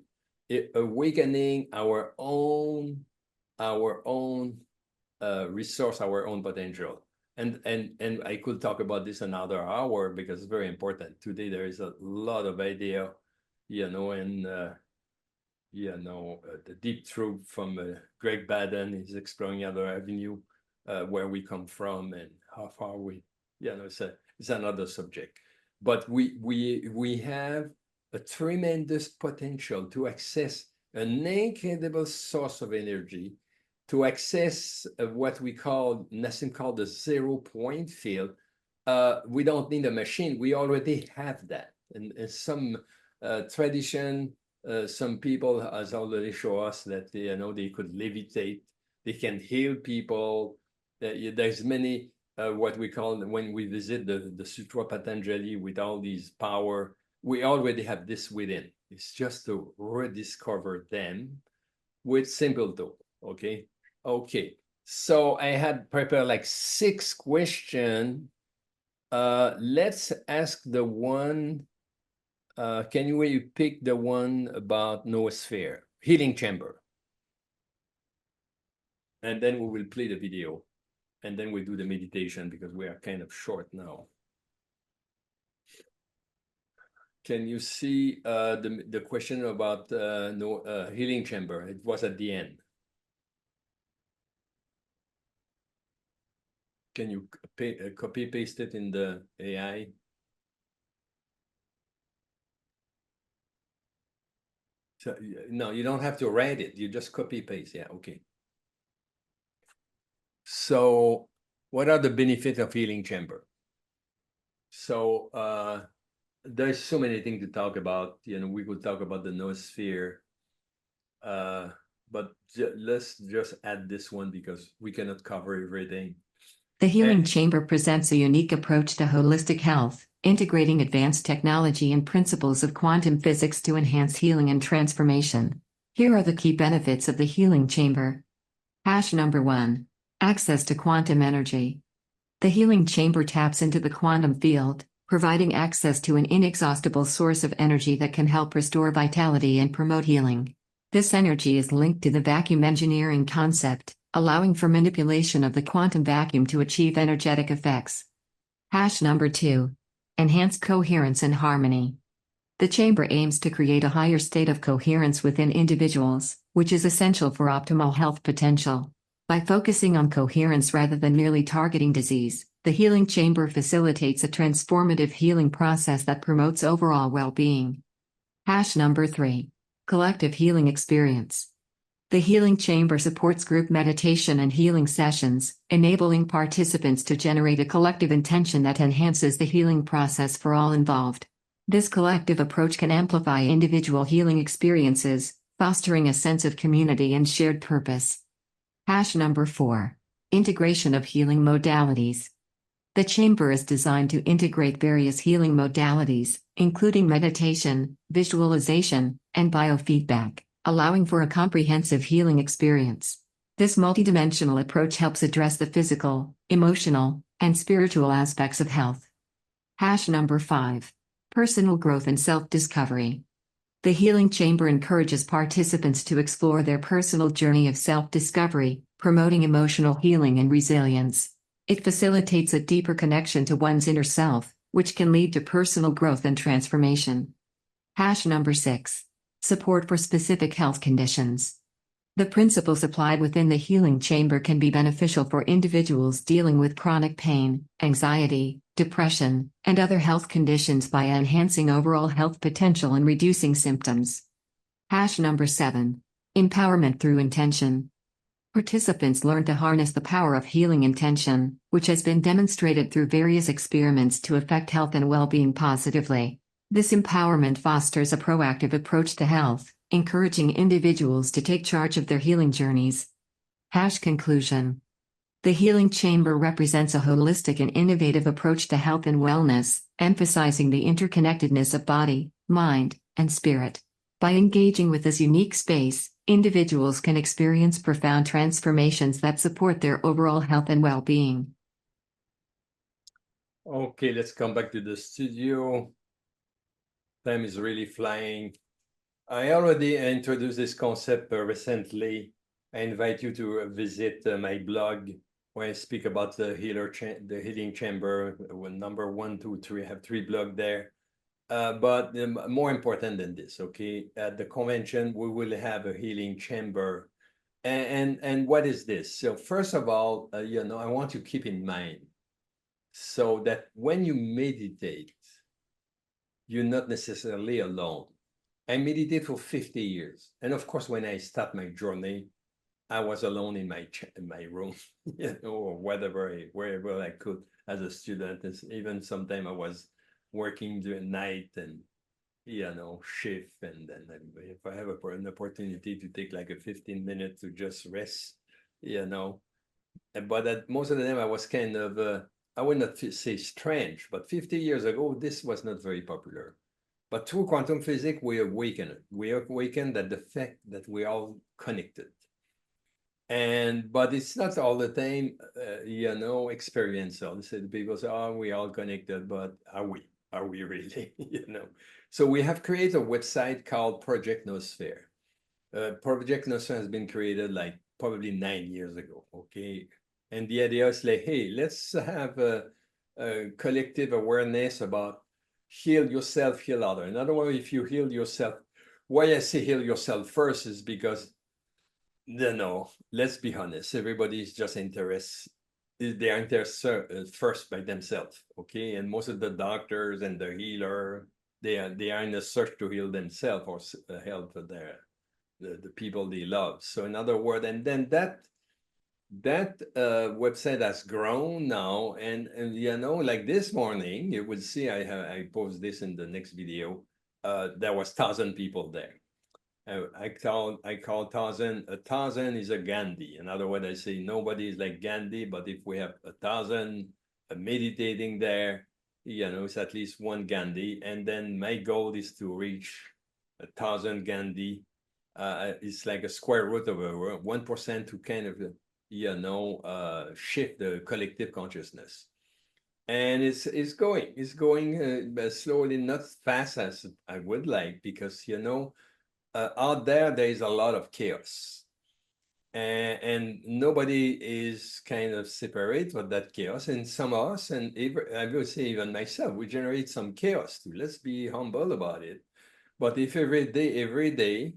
awakening our own resource, our own potential. And I could talk about this another hour because it's very important. Today there is a lot of idea, and the deep truth from Greg Baden is exploring other avenue, where we come from and how far we, it's another subject. But we have a tremendous potential to access an incredible source of energy, to access what we call, Nassim called the 0 point field. We don't need a machine. We already have that. And some tradition, some people has already shown us that they could levitate, they can heal people. There's many what we call, when we visit the Sutra Patanjali with all these power, we already have this within. It's just to rediscover them with simple tool. Okay, so I had prepared like 6 questions. Let's ask the one, can you pick the one about noosphere, healing chamber? And then we will play the video, and then we do the meditation because we are kind of short now. Can you see the question about healing chamber? It was at the end. Can you copy paste it in the AI? So, no, you don't have to write it. You just copy paste. Yeah, okay. So what are the benefits of healing chamber? So there's so many things to talk about. We could talk about the noosphere, but let's just add this one because we cannot cover everything. The healing chamber presents a unique approach to holistic health, integrating advanced technology and principles of quantum physics to enhance healing and transformation. Here are the key benefits of the healing chamber. Number 1. Access to quantum energy. The healing chamber taps into the quantum field, providing access to an inexhaustible source of energy that can help restore vitality and promote healing. This energy is linked to the vacuum engineering concept, allowing for manipulation of the quantum vacuum to achieve energetic effects. Number 2. Enhance coherence and harmony. The chamber aims to create a higher state of coherence within individuals, which is essential for optimal health potential. By focusing on coherence rather than merely targeting disease, The healing chamber facilitates a transformative healing process that promotes overall well-being. Hash number 3. Collective healing experience. The healing chamber supports group meditation and healing sessions, enabling participants to generate a collective intention that enhances the healing process for all involved. This collective approach can amplify individual healing experiences, fostering a sense of community and shared purpose. Hash number 4. Integration of healing modalities. The chamber is designed to integrate various healing modalities, including meditation, visualization, and biofeedback, allowing for a comprehensive healing experience. This multidimensional approach helps address the physical, emotional, and spiritual aspects of health. Hash number 5. Personal growth and self-discovery. The healing chamber encourages participants to explore their personal journey of self-discovery, promoting emotional healing and resilience. It facilitates a deeper connection to one's inner self, which can lead to personal growth and transformation. Hash number 6. Support for specific health conditions. The principles applied within the healing chamber can be beneficial for individuals dealing with chronic pain, anxiety, depression, and other health conditions by enhancing overall health potential and reducing symptoms. Hash number 7. Empowerment through intention. Participants learn to harness the power of healing intention, which has been demonstrated through various experiments to affect health and well-being positively. This empowerment fosters a proactive approach to health, encouraging individuals to take charge of their healing journeys. Hash conclusion. The healing chamber represents a holistic and innovative approach to health and wellness, emphasizing the interconnectedness of body, mind, and spirit. By engaging with this unique space, individuals can experience profound transformations that support their overall health and well-being. Okay, let's come back to the studio. Time is really flying. I already introduced this concept recently. I invite you to visit my blog where I speak about the healing chamber. Number 1, 2, 3. I have 3 blogs there. But more important than this, okay? At the convention, we will have a healing chamber. And what is this? So first of all, I want to keep in mind so that when you meditate, you're not necessarily alone. I meditated for 50 years. And of course, when I start my journey, I was alone in my room, or wherever I could as a student. And even sometimes I was working during night and, shift. And then if I have an opportunity to take like a 15 minutes to just rest, But most of the time I was kind of, I would not say strange, but 50 years ago, this was not very popular. But through quantum physics, we awakened. We awakened that the fact that we're all connected. But it's not all the time, experiential. People say, oh, we all connected, but are we? Are we really? So we have created a website called Project Noosphere. Project Noosphere has been created like probably 9 years ago, okay? And the idea is like, hey, let's have a collective awareness about heal yourself, heal other. In other words, if you heal yourself, why I say heal yourself first is because, let's be honest, everybody is just interested. They are interested first by themselves, okay? And most of the doctors and the healer, they are in a search to heal themselves or help the people they love. So in other words, and then that website has grown now, and like this morning, you would see I post this in the next video. There was 1,000 people there. I call 1,000. 1,000 is a Gandhi. In other words, I say nobody is like Gandhi, but if we have 1,000 meditating there, it's at least one Gandhi. And then my goal is to reach 1,000 Gandhi. It's like a square root of 1% to kind of shift the collective consciousness. And it's going slowly, not fast as I would like, because out there is a lot of chaos, and nobody is kind of separate from that chaos. And some of us, and I would say even myself, we generate some chaos too. Let's be humble about it. But if every day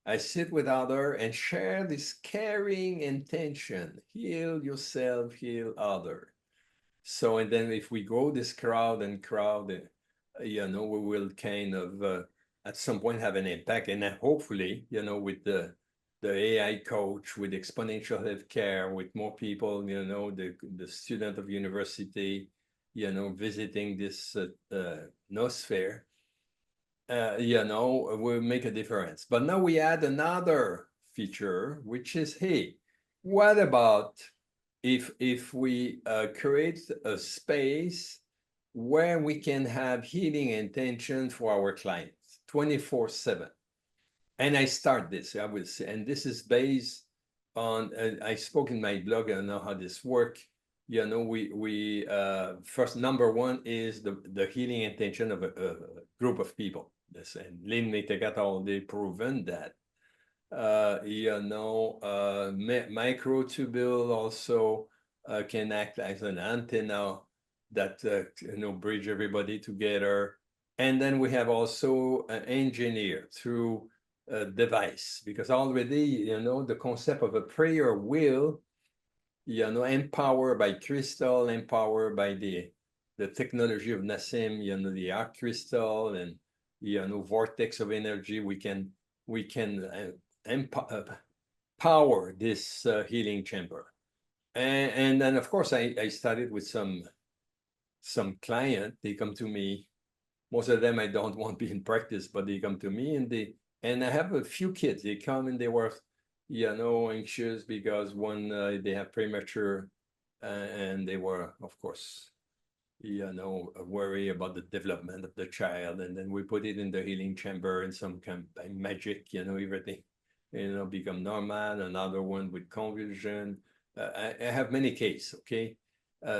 I sit with others and share this caring intention, heal yourself, heal others. So, and then if we grow this crowd, you know, we will kind of at some point have an impact. And then hopefully, you know, with the AI coach, with exponential healthcare, with more people, you know, the student of university, you know, visiting this noosphere, you know, will make a difference. But now we add another feature, which is, hey, what about if we create a space where we can have healing intention for our clients 24/7? And I start this, I will say, and this is based on, I spoke in my blog, I know how this works. You know, we first, number one is the healing intention of a group of people. This, and Lynn Metegatal, they proven that. You know, microtubule also can act as an antenna that you know, bridge everybody together. And then we have also engineered through a device, because already, you know, the concept of a prayer wheel, you know, empowered by crystal, empowered by the technology of Nassim, you know, the arc crystal and, you know, vortex of energy, we can power this healing chamber. And then, of course, I started with some client. They come to me. Most of them I don't want to be in practice, but they come to me, and I have a few kids. They come and they were, you know, anxious because one, they have premature, and they were, of course, you know, worry about the development of the child. And then we put it in the healing chamber, and some kind of magic, you know, everything, you know, become normal. Another one with convulsion. I have many cases, okay?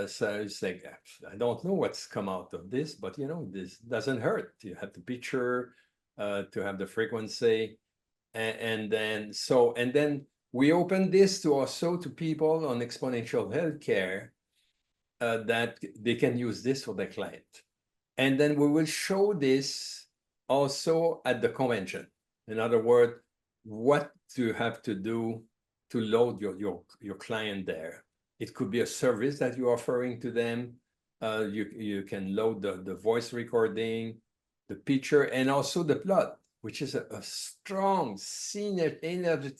So it's like, I don't know what's come out of this, but you know, this doesn't hurt. You have the picture, to have the frequency. And then we open this to also to people on exponential healthcare, that they can use this for their client. And then we will show this also at the convention. In other words, what do you have to do to load your client there? It could be a service that you're offering to them. You can load the voice recording, the picture, and also the blood, which is a strong signature.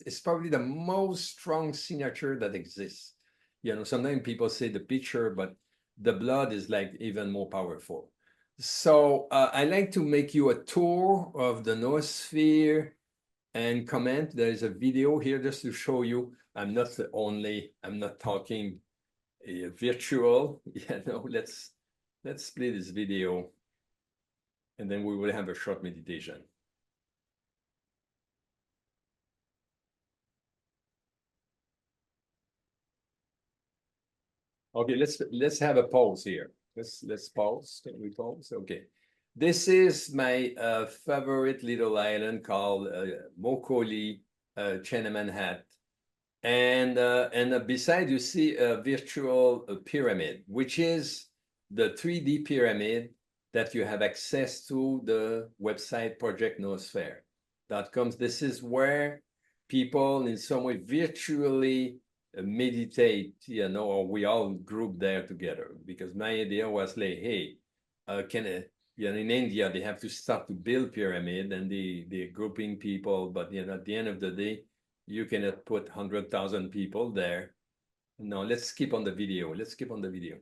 It's probably the most strong signature that exists. You know, sometimes people say the picture, but the blood is like even more powerful. So I like to make you a tour of the noosphere and comment. There is a video here just to show you. I'm not talking virtual. You know, let's play this video, and then we will have a short meditation. Okay, let's have a pause here. Let's pause. Can we pause? Okay. This is my favorite little island called Mokoli, Chinaman Hat. And beside you see a virtual pyramid, which is the 3D pyramid that you have access to the website projectnoosphere.com. This is where people in some way virtually meditate, you know, or we all group there together. Because my idea was like, hey, you know, in India, they have to start to build pyramid, and they're grouping people, but you know, at the end of the day, you cannot put 100,000 people there. No, let's skip on the video. Let's skip on the video.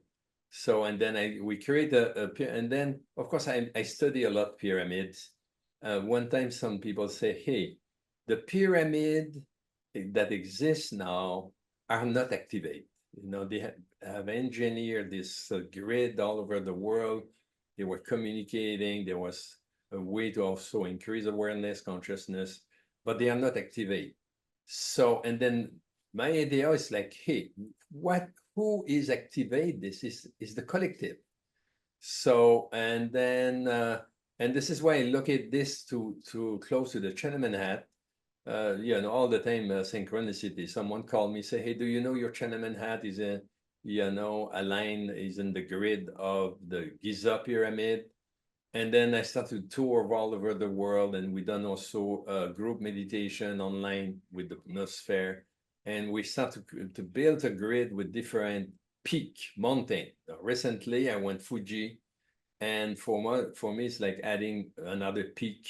So, and then we create and then, of course, I study a lot pyramids. One time some people say, hey, the pyramid that exists now are not activated. You know, they have engineered this grid all over the world. They were communicating. There was a way to also increase awareness, consciousness, but they are not activated. So, and then my idea is like, hey, who is activate this is the collective. So, and then, and this is why I look at this too close to the Chinaman hat. You know, all the time, synchronicity. Someone called me, say, hey, do you know your Chinaman hat is you know, aligned, is in the grid of the Giza pyramid? And then I started to tour all over the world, and we done also group meditation online with the noosphere. And we started to build a grid with different peak mountain. Recently, I went Fuji, and for me, it's like adding another peak,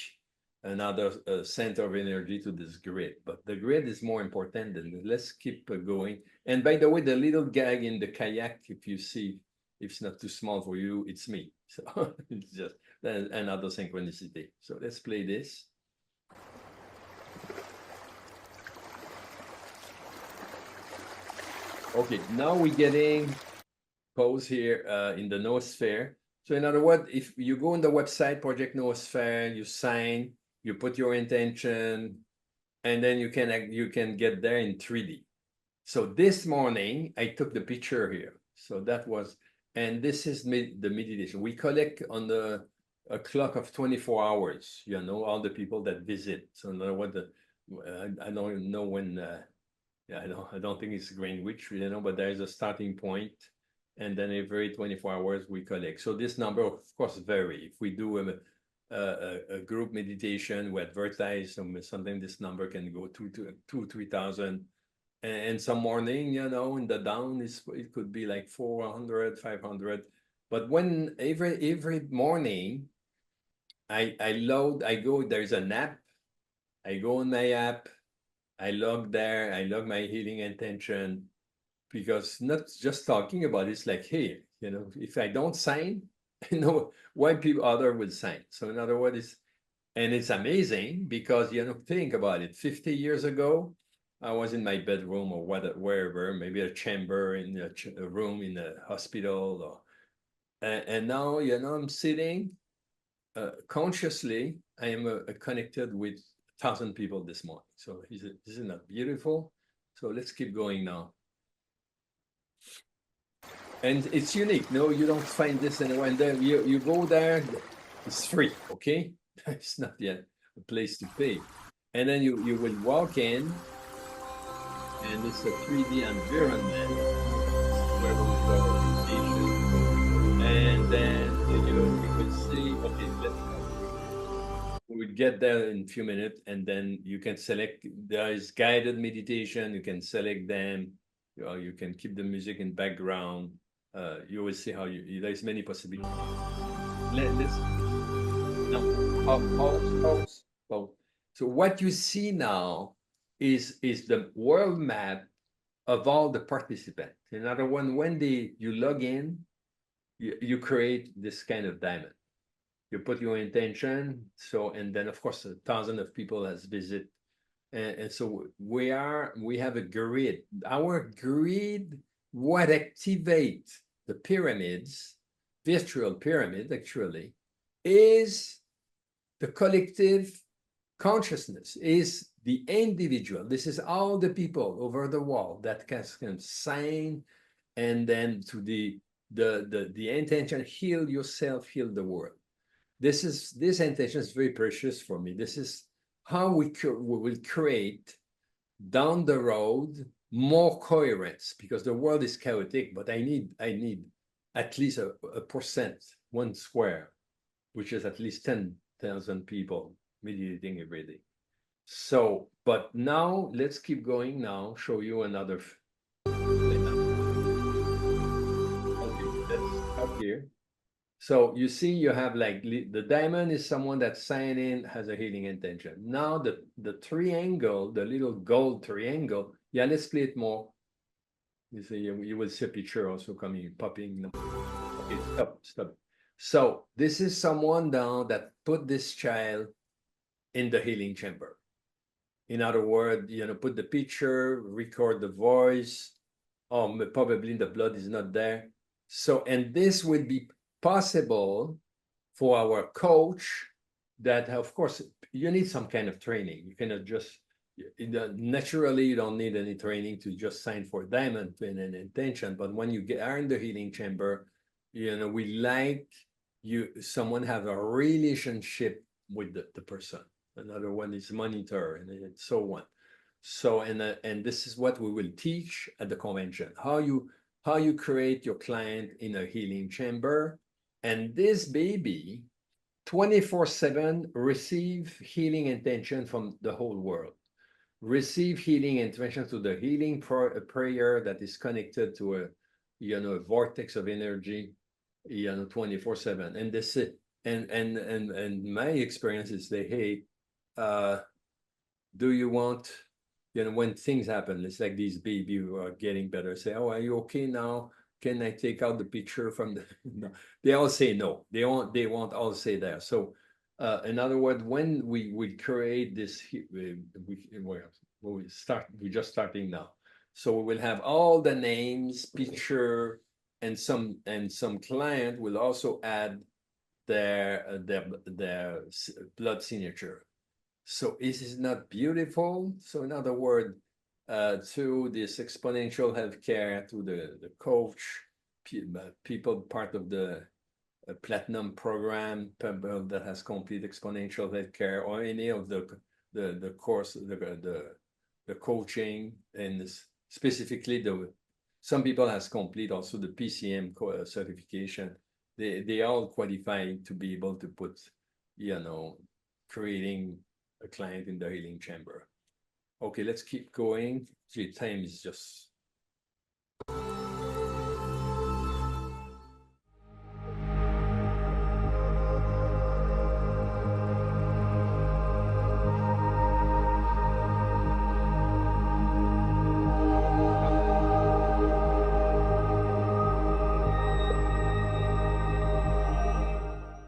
another center of energy to this grid. But the grid is more important than let's keep going. And by the way, the little gag in the kayak, if you see, if it's not too small for you, it's me. So it's just another synchronicity. So let's play this. Okay, now we're getting pose here in the noosphere. So in other words, if you go on the website, Project Noosphere, you sign, you put your intention, and then you can get there in 3D. So this morning, I took the picture here. So that was, and this is the meditation. We collect on a clock of 24 hours, you know, all the people that visit. So in other words, I don't know when, yeah, I don't think it's Greenwich, you know, but there is a starting point, and then every 24 hours we collect. So this number, of course, vary. If we do a group meditation, we advertise something, this number can go to 3,000. And some morning, you know, in the down, it could be like 400, 500. But when every morning, I go, there's an app, I go on my app, I log there, I log my healing intention, because not just talking about it's like, hey, you know, if I don't sign, you know, why people other would sign. So in other words, and it's amazing because, you know, think about it. 50 years ago, I was in my bedroom or wherever, maybe a chamber in a room in a hospital, and now, you know, I'm sitting consciously. I am connected with 1,000 people this morning. So isn't that beautiful? So let's keep going now. And it's unique. No, you don't find this anywhere. And then you go there, it's free, okay? It's not yet a place to pay. And then you will walk in, and it's a 3D environment where we go and then you will see, okay, we will get there in a few minutes, and then you can select, there is guided meditation, you can select them, you can keep the music in background. You will see how there's many possibilities. Let's pause. So what you see now is the world map of all the participants. In other words, when you log in, you create this kind of diamond. You put your intention, and then of course 1,000 of people has visit, and so we have a grid. Our grid, what activate the pyramids, virtual pyramid actually, is the collective consciousness, is the individual. This is all the people over the world that can sign, and then to the intention, heal yourself, heal the world. This intention is very precious for me. This is how we will create down the road more coherence, because the world is chaotic, but I need at least a percent, 1 square, which is at least 10,000 people meditating every day. So, but now let's keep going now, show you another. Okay, let's up here. So you see, you have like the diamond is someone that signed in, has a healing intention. Now the triangle, the little gold triangle, yeah, let's play it more. You see, you will see a picture also popping. Okay, stop. So this is someone now that put this child in the healing chamber. In other words, you know, put the picture, record the voice. Probably the blood is not there. So, and this will be possible for our coach that, of course, you need some kind of training. You cannot just, naturally, you don't need any training to just sign for diamond and an intention. But when you are in the healing chamber, you know, we like someone have a relationship with the person. Another one is monitor, and so on. So, and this is what we will teach at the convention, how you create your client in a healing chamber. And this baby 24/7 receive healing intention from the whole world, receive healing intention to the healing prayer that is connected to you know, a vortex of energy, you know, 24/7. And this is, and my experience is they, hey, do you want, you know, when things happen, it's like these baby who are getting better, say, oh, are you okay now? Can I take out the picture from the, no, they all say no, they won't all say there. So in other words, when we create this, we're just starting now. So we will have all the names, picture, and some client will also add their blood signature. So is it not beautiful? So in other words, through this exponential healthcare, through the coach, people part of the platinum program, people that has complete exponential healthcare, or any of the course, the coaching, and specifically some people has complete also the PCM certification. They all qualify to be able to put, you know, creating a client in the healing chamber. Okay, let's keep going. The time is just.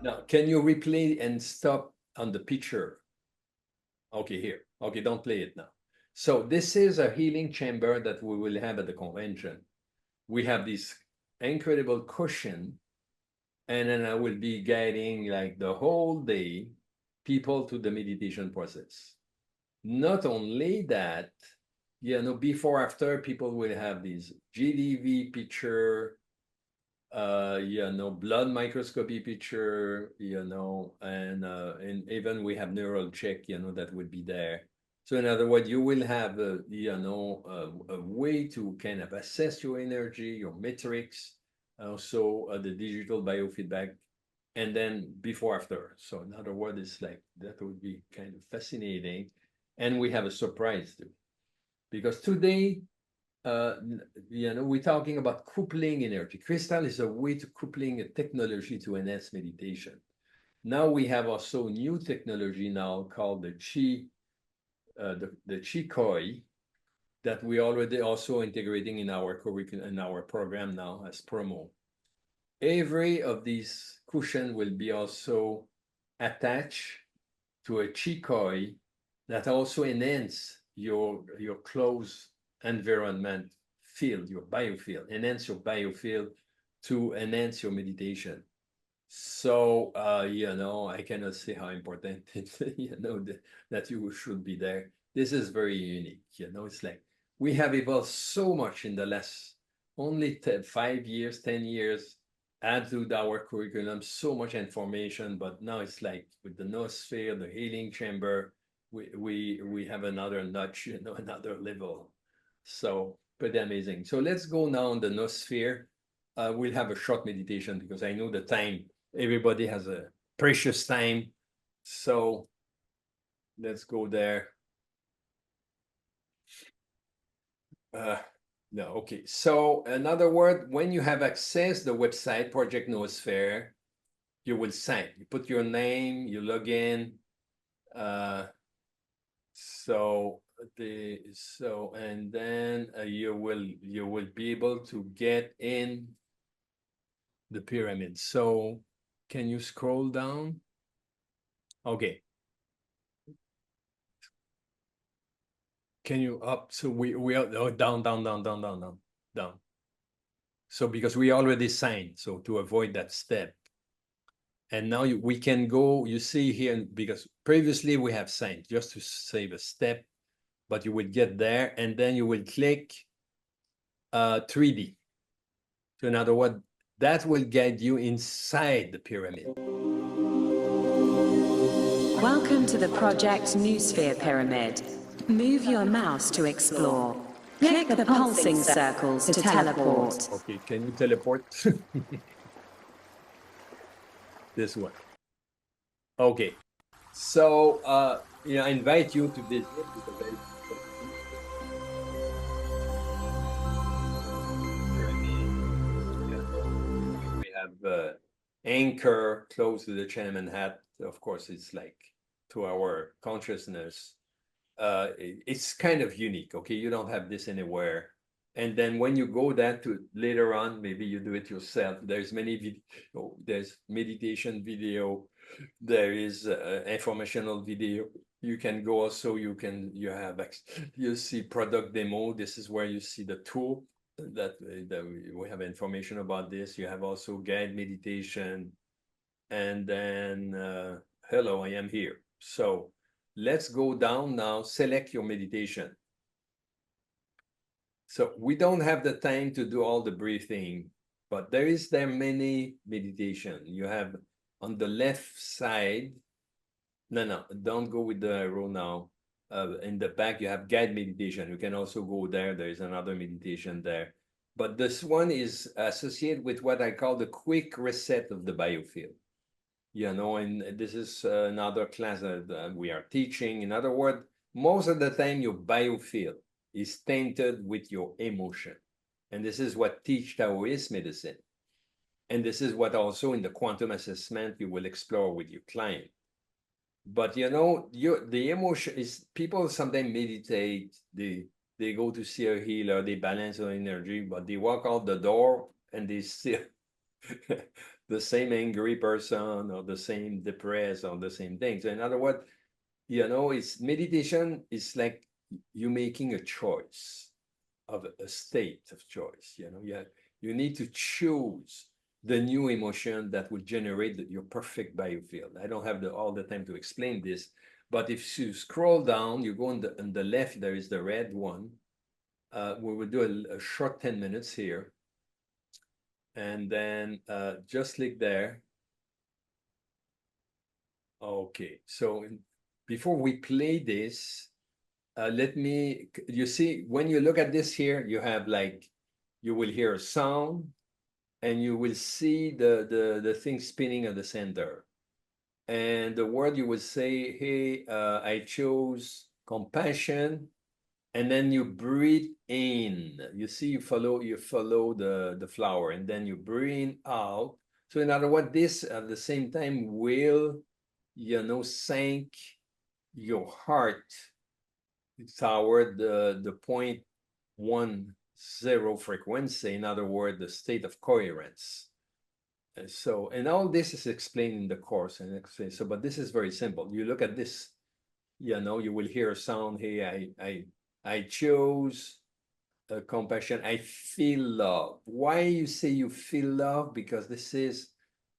Now, can you replay and stop on the picture? Okay, here. Okay, don't play it now. So this is a healing chamber that we will have at the convention. We have this incredible cushion, and then I will be guiding like the whole day people to the meditation process. Not only that, you know, before, after, people will have these GDV picture, you know, blood microscopy picture, you know, and even we have neural check, you know, that would be there. So in other words, you will have you know, a way to kind of assess your energy, your metrics, also the digital biofeedback, and then before, after. So in other words, it's like that would be kind of fascinating, and we have a surprise too, because today, you know, we're talking about coupling energy. Crystal is a way to coupling a technology to enhance meditation. Now we have also new technology now called the Chi, the Chi Koi, that we already also integrating in our curriculum, in our program now as promo. Every of these cushion will be also attached to a Chi Koi that also enhance your close environment field, your biofield, enhance your biofield to enhance your meditation. So, you know, I cannot say how important it's, you know, that you should be there. This is very unique, you know, it's like we have evolved so much in the last only 5 years, 10 years, add to our curriculum, so much information, but now it's like with the noosphere, the healing chamber, we have another notch, you know, another level. So pretty amazing. So let's go now on the noosphere. We'll have a short meditation because I know the time. Everybody has a precious time. So let's go there. No, okay. So in other words, when you have access the website, Project Noosphere, you will sign. You put your name, you log in. And then you will be able to get in the pyramid. So can you scroll down? Okay. Can you up? So we are down. So because we already signed, so to avoid that step. And now we can go, you see here, because previously we have signed just to save a step, but you will get there and then you will click 3D. So in other words, that will guide you inside the pyramid. Welcome to the Project Noosphere Pyramid. Move your mouse to explore. Click the pulsing circles to teleport. Okay, can you teleport? This one. Okay. So, you know, I invite you to visit because anchor close to the Chinaman hat. Of course, it's like to our consciousness. It's kind of unique. Okay, you don't have this anywhere. And then when you go that to later on, maybe you do it yourself. There's many video. There's meditation video. There is informational video. You can go also. You see product demo. This is where you see the tool that we have information about this. You have also guide meditation, and then hello, I am here. So let's go down now. Select your meditation. So we don't have the time to do all the breathing, but there many meditation. You have on the left side. No, don't go with the arrow now. In the back, you have guide meditation. You can also go there. There is another meditation there. But this one is associated with what I call the quick reset of the biofield. You know, and this is another class that we are teaching. In other words, most of the time, your biofield is tainted with your emotion. And this is what teach Taoist medicine. And this is what also in the quantum assessment you will explore with your client. But you know, the emotion is, people sometimes meditate, they go to see a healer, they balance their energy, but they walk out the door and they see the same angry person or the same depressed or the same thing. So in other words, you know, it's meditation is like you making a choice of a state of choice. You know, you need to choose the new emotion that will generate your perfect biofield. I don't have all the time to explain this, but if you scroll down, you go on the left, there is the red one. We will do a short 10 minutes here. And then just click there. Okay, so before we play this, you see, when you look at this here, you have like, you will hear a sound, and you will see the thing spinning at the center. And the word you will say, hey, I chose compassion, and then you breathe in. You see, you follow the flower, and then you breathe out. So in other words, this at the same time will, you know, sink your heart toward the 0.10 frequency, in other words, the state of coherence. And so, and all this is explained in the course. And so, but this is very simple. You look at this, you know, you will hear a sound. Hey, I chose compassion. I feel love. Why you say you feel love? Because this is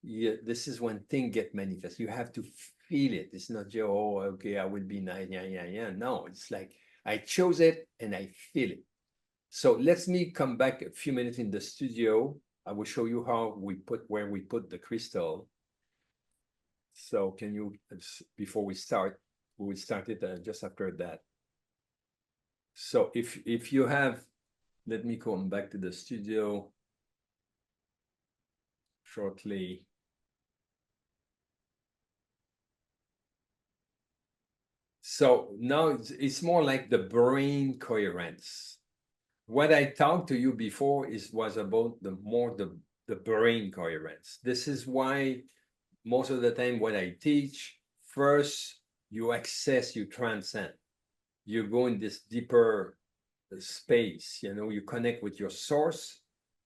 when things get manifest. You have to feel it. It's not just, oh, okay, I will be nice. Yeah. No, it's like I chose it and I feel it. So let me come back a few minutes in the studio. I will show you where we put the crystal. So can you, before we start, we will start it just after that. So if you have, let me come back to the studio shortly. So now it's more like the brain coherence. What I talked to you before was about the brain coherence. This is why most of the time when I teach, first you transcend. You go in this deeper space, you know, you connect with your source.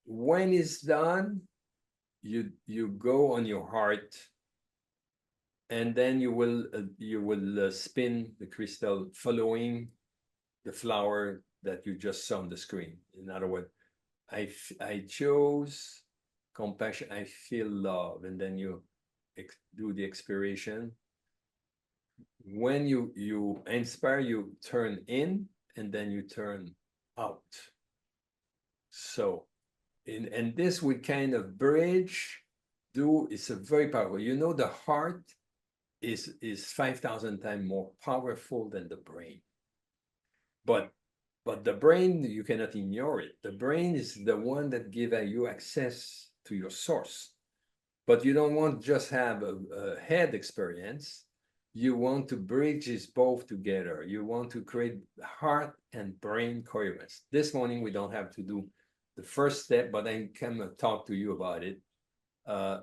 When it's done, you go on your heart, and then you will spin the crystal following the flower that you just saw on the screen. In other words, I chose compassion, I feel love, and then you do the expiration. When you inspire, you turn in, and then you turn out. So, and this would kind of bridge, it's a very powerful. You know, the heart is 5,000 times more powerful than the brain. But the brain, you cannot ignore it. The brain is the one that gives you access to your source. But you don't want to just have a head experience. You want to bridge these both together. You want to create heart and brain coherence. This morning, we don't have to do the first step, but I can talk to you about it.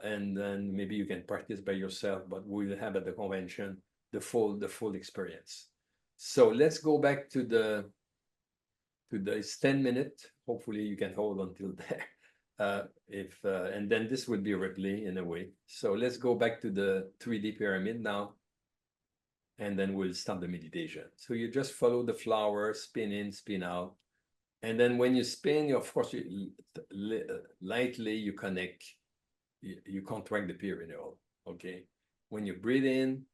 and then maybe you can practice by yourself, but we'll have at the convention the full experience. So let's go back to this 10-minute. Hopefully you can hold until there. And then this will be replay in a way. So let's go back to the 3D pyramid now, and then we'll start the meditation. So you just follow the flower, spin in, spin out. And then when you spin, of course, lightly you connect, you contract the perineal, okay? When you breathe in,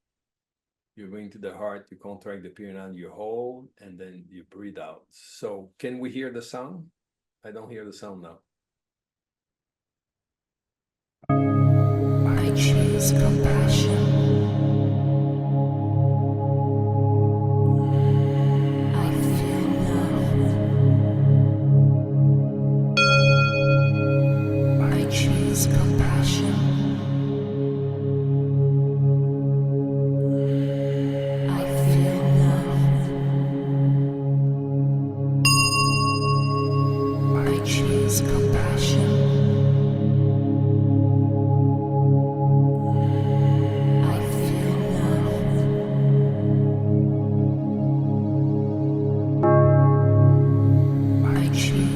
you're going to the heart, you contract the perineal, you hold, and then you breathe out. So can we hear the sound? I don't hear the sound now. I choose compassion. I feel love. I choose compassion. I feel love. I choose compassion.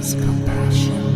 Compassion.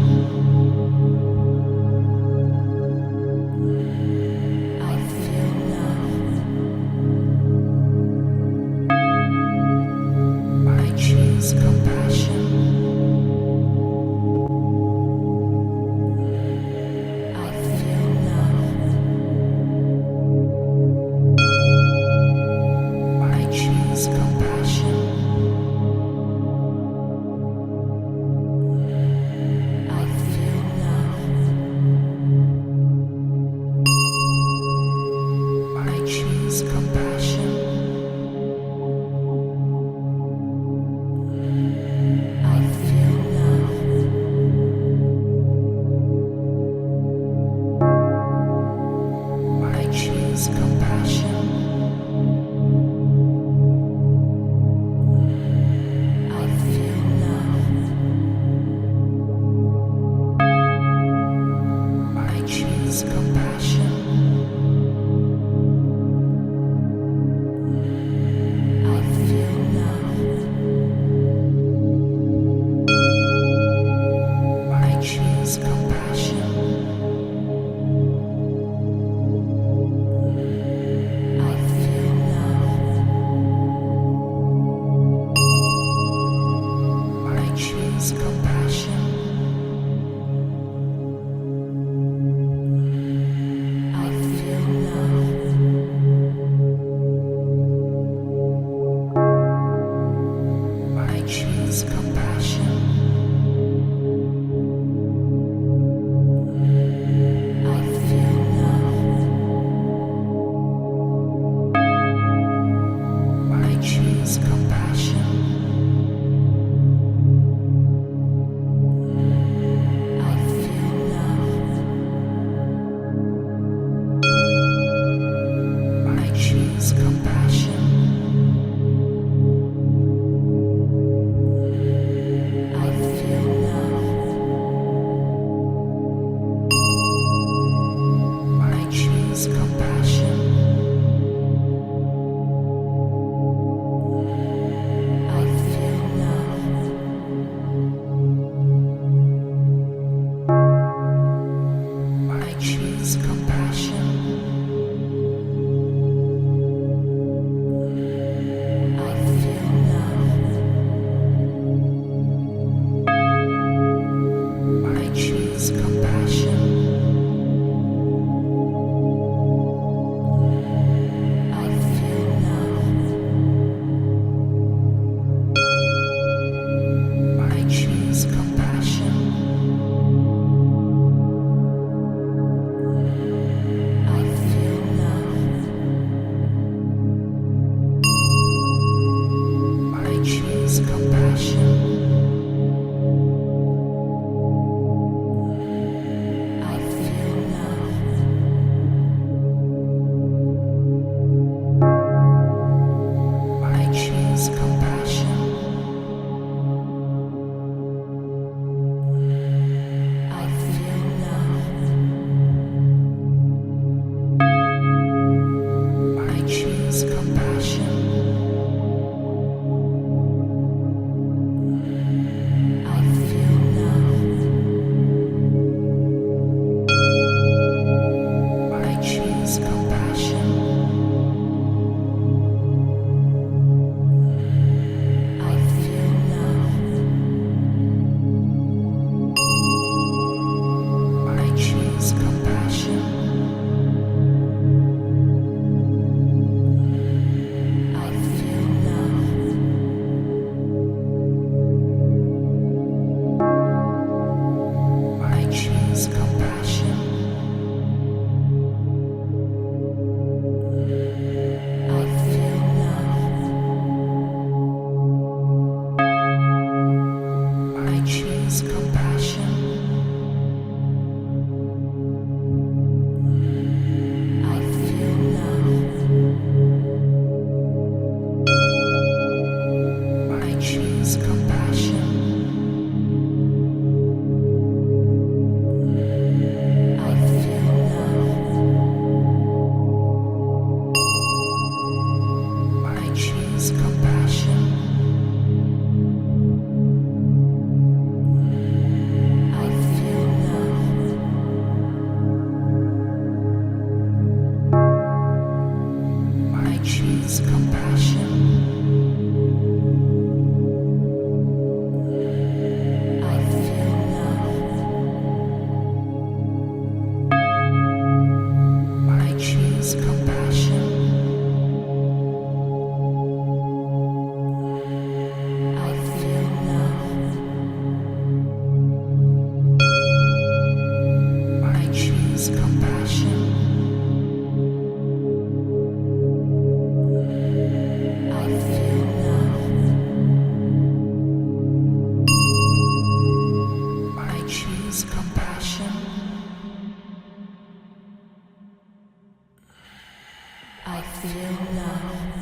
I feel love.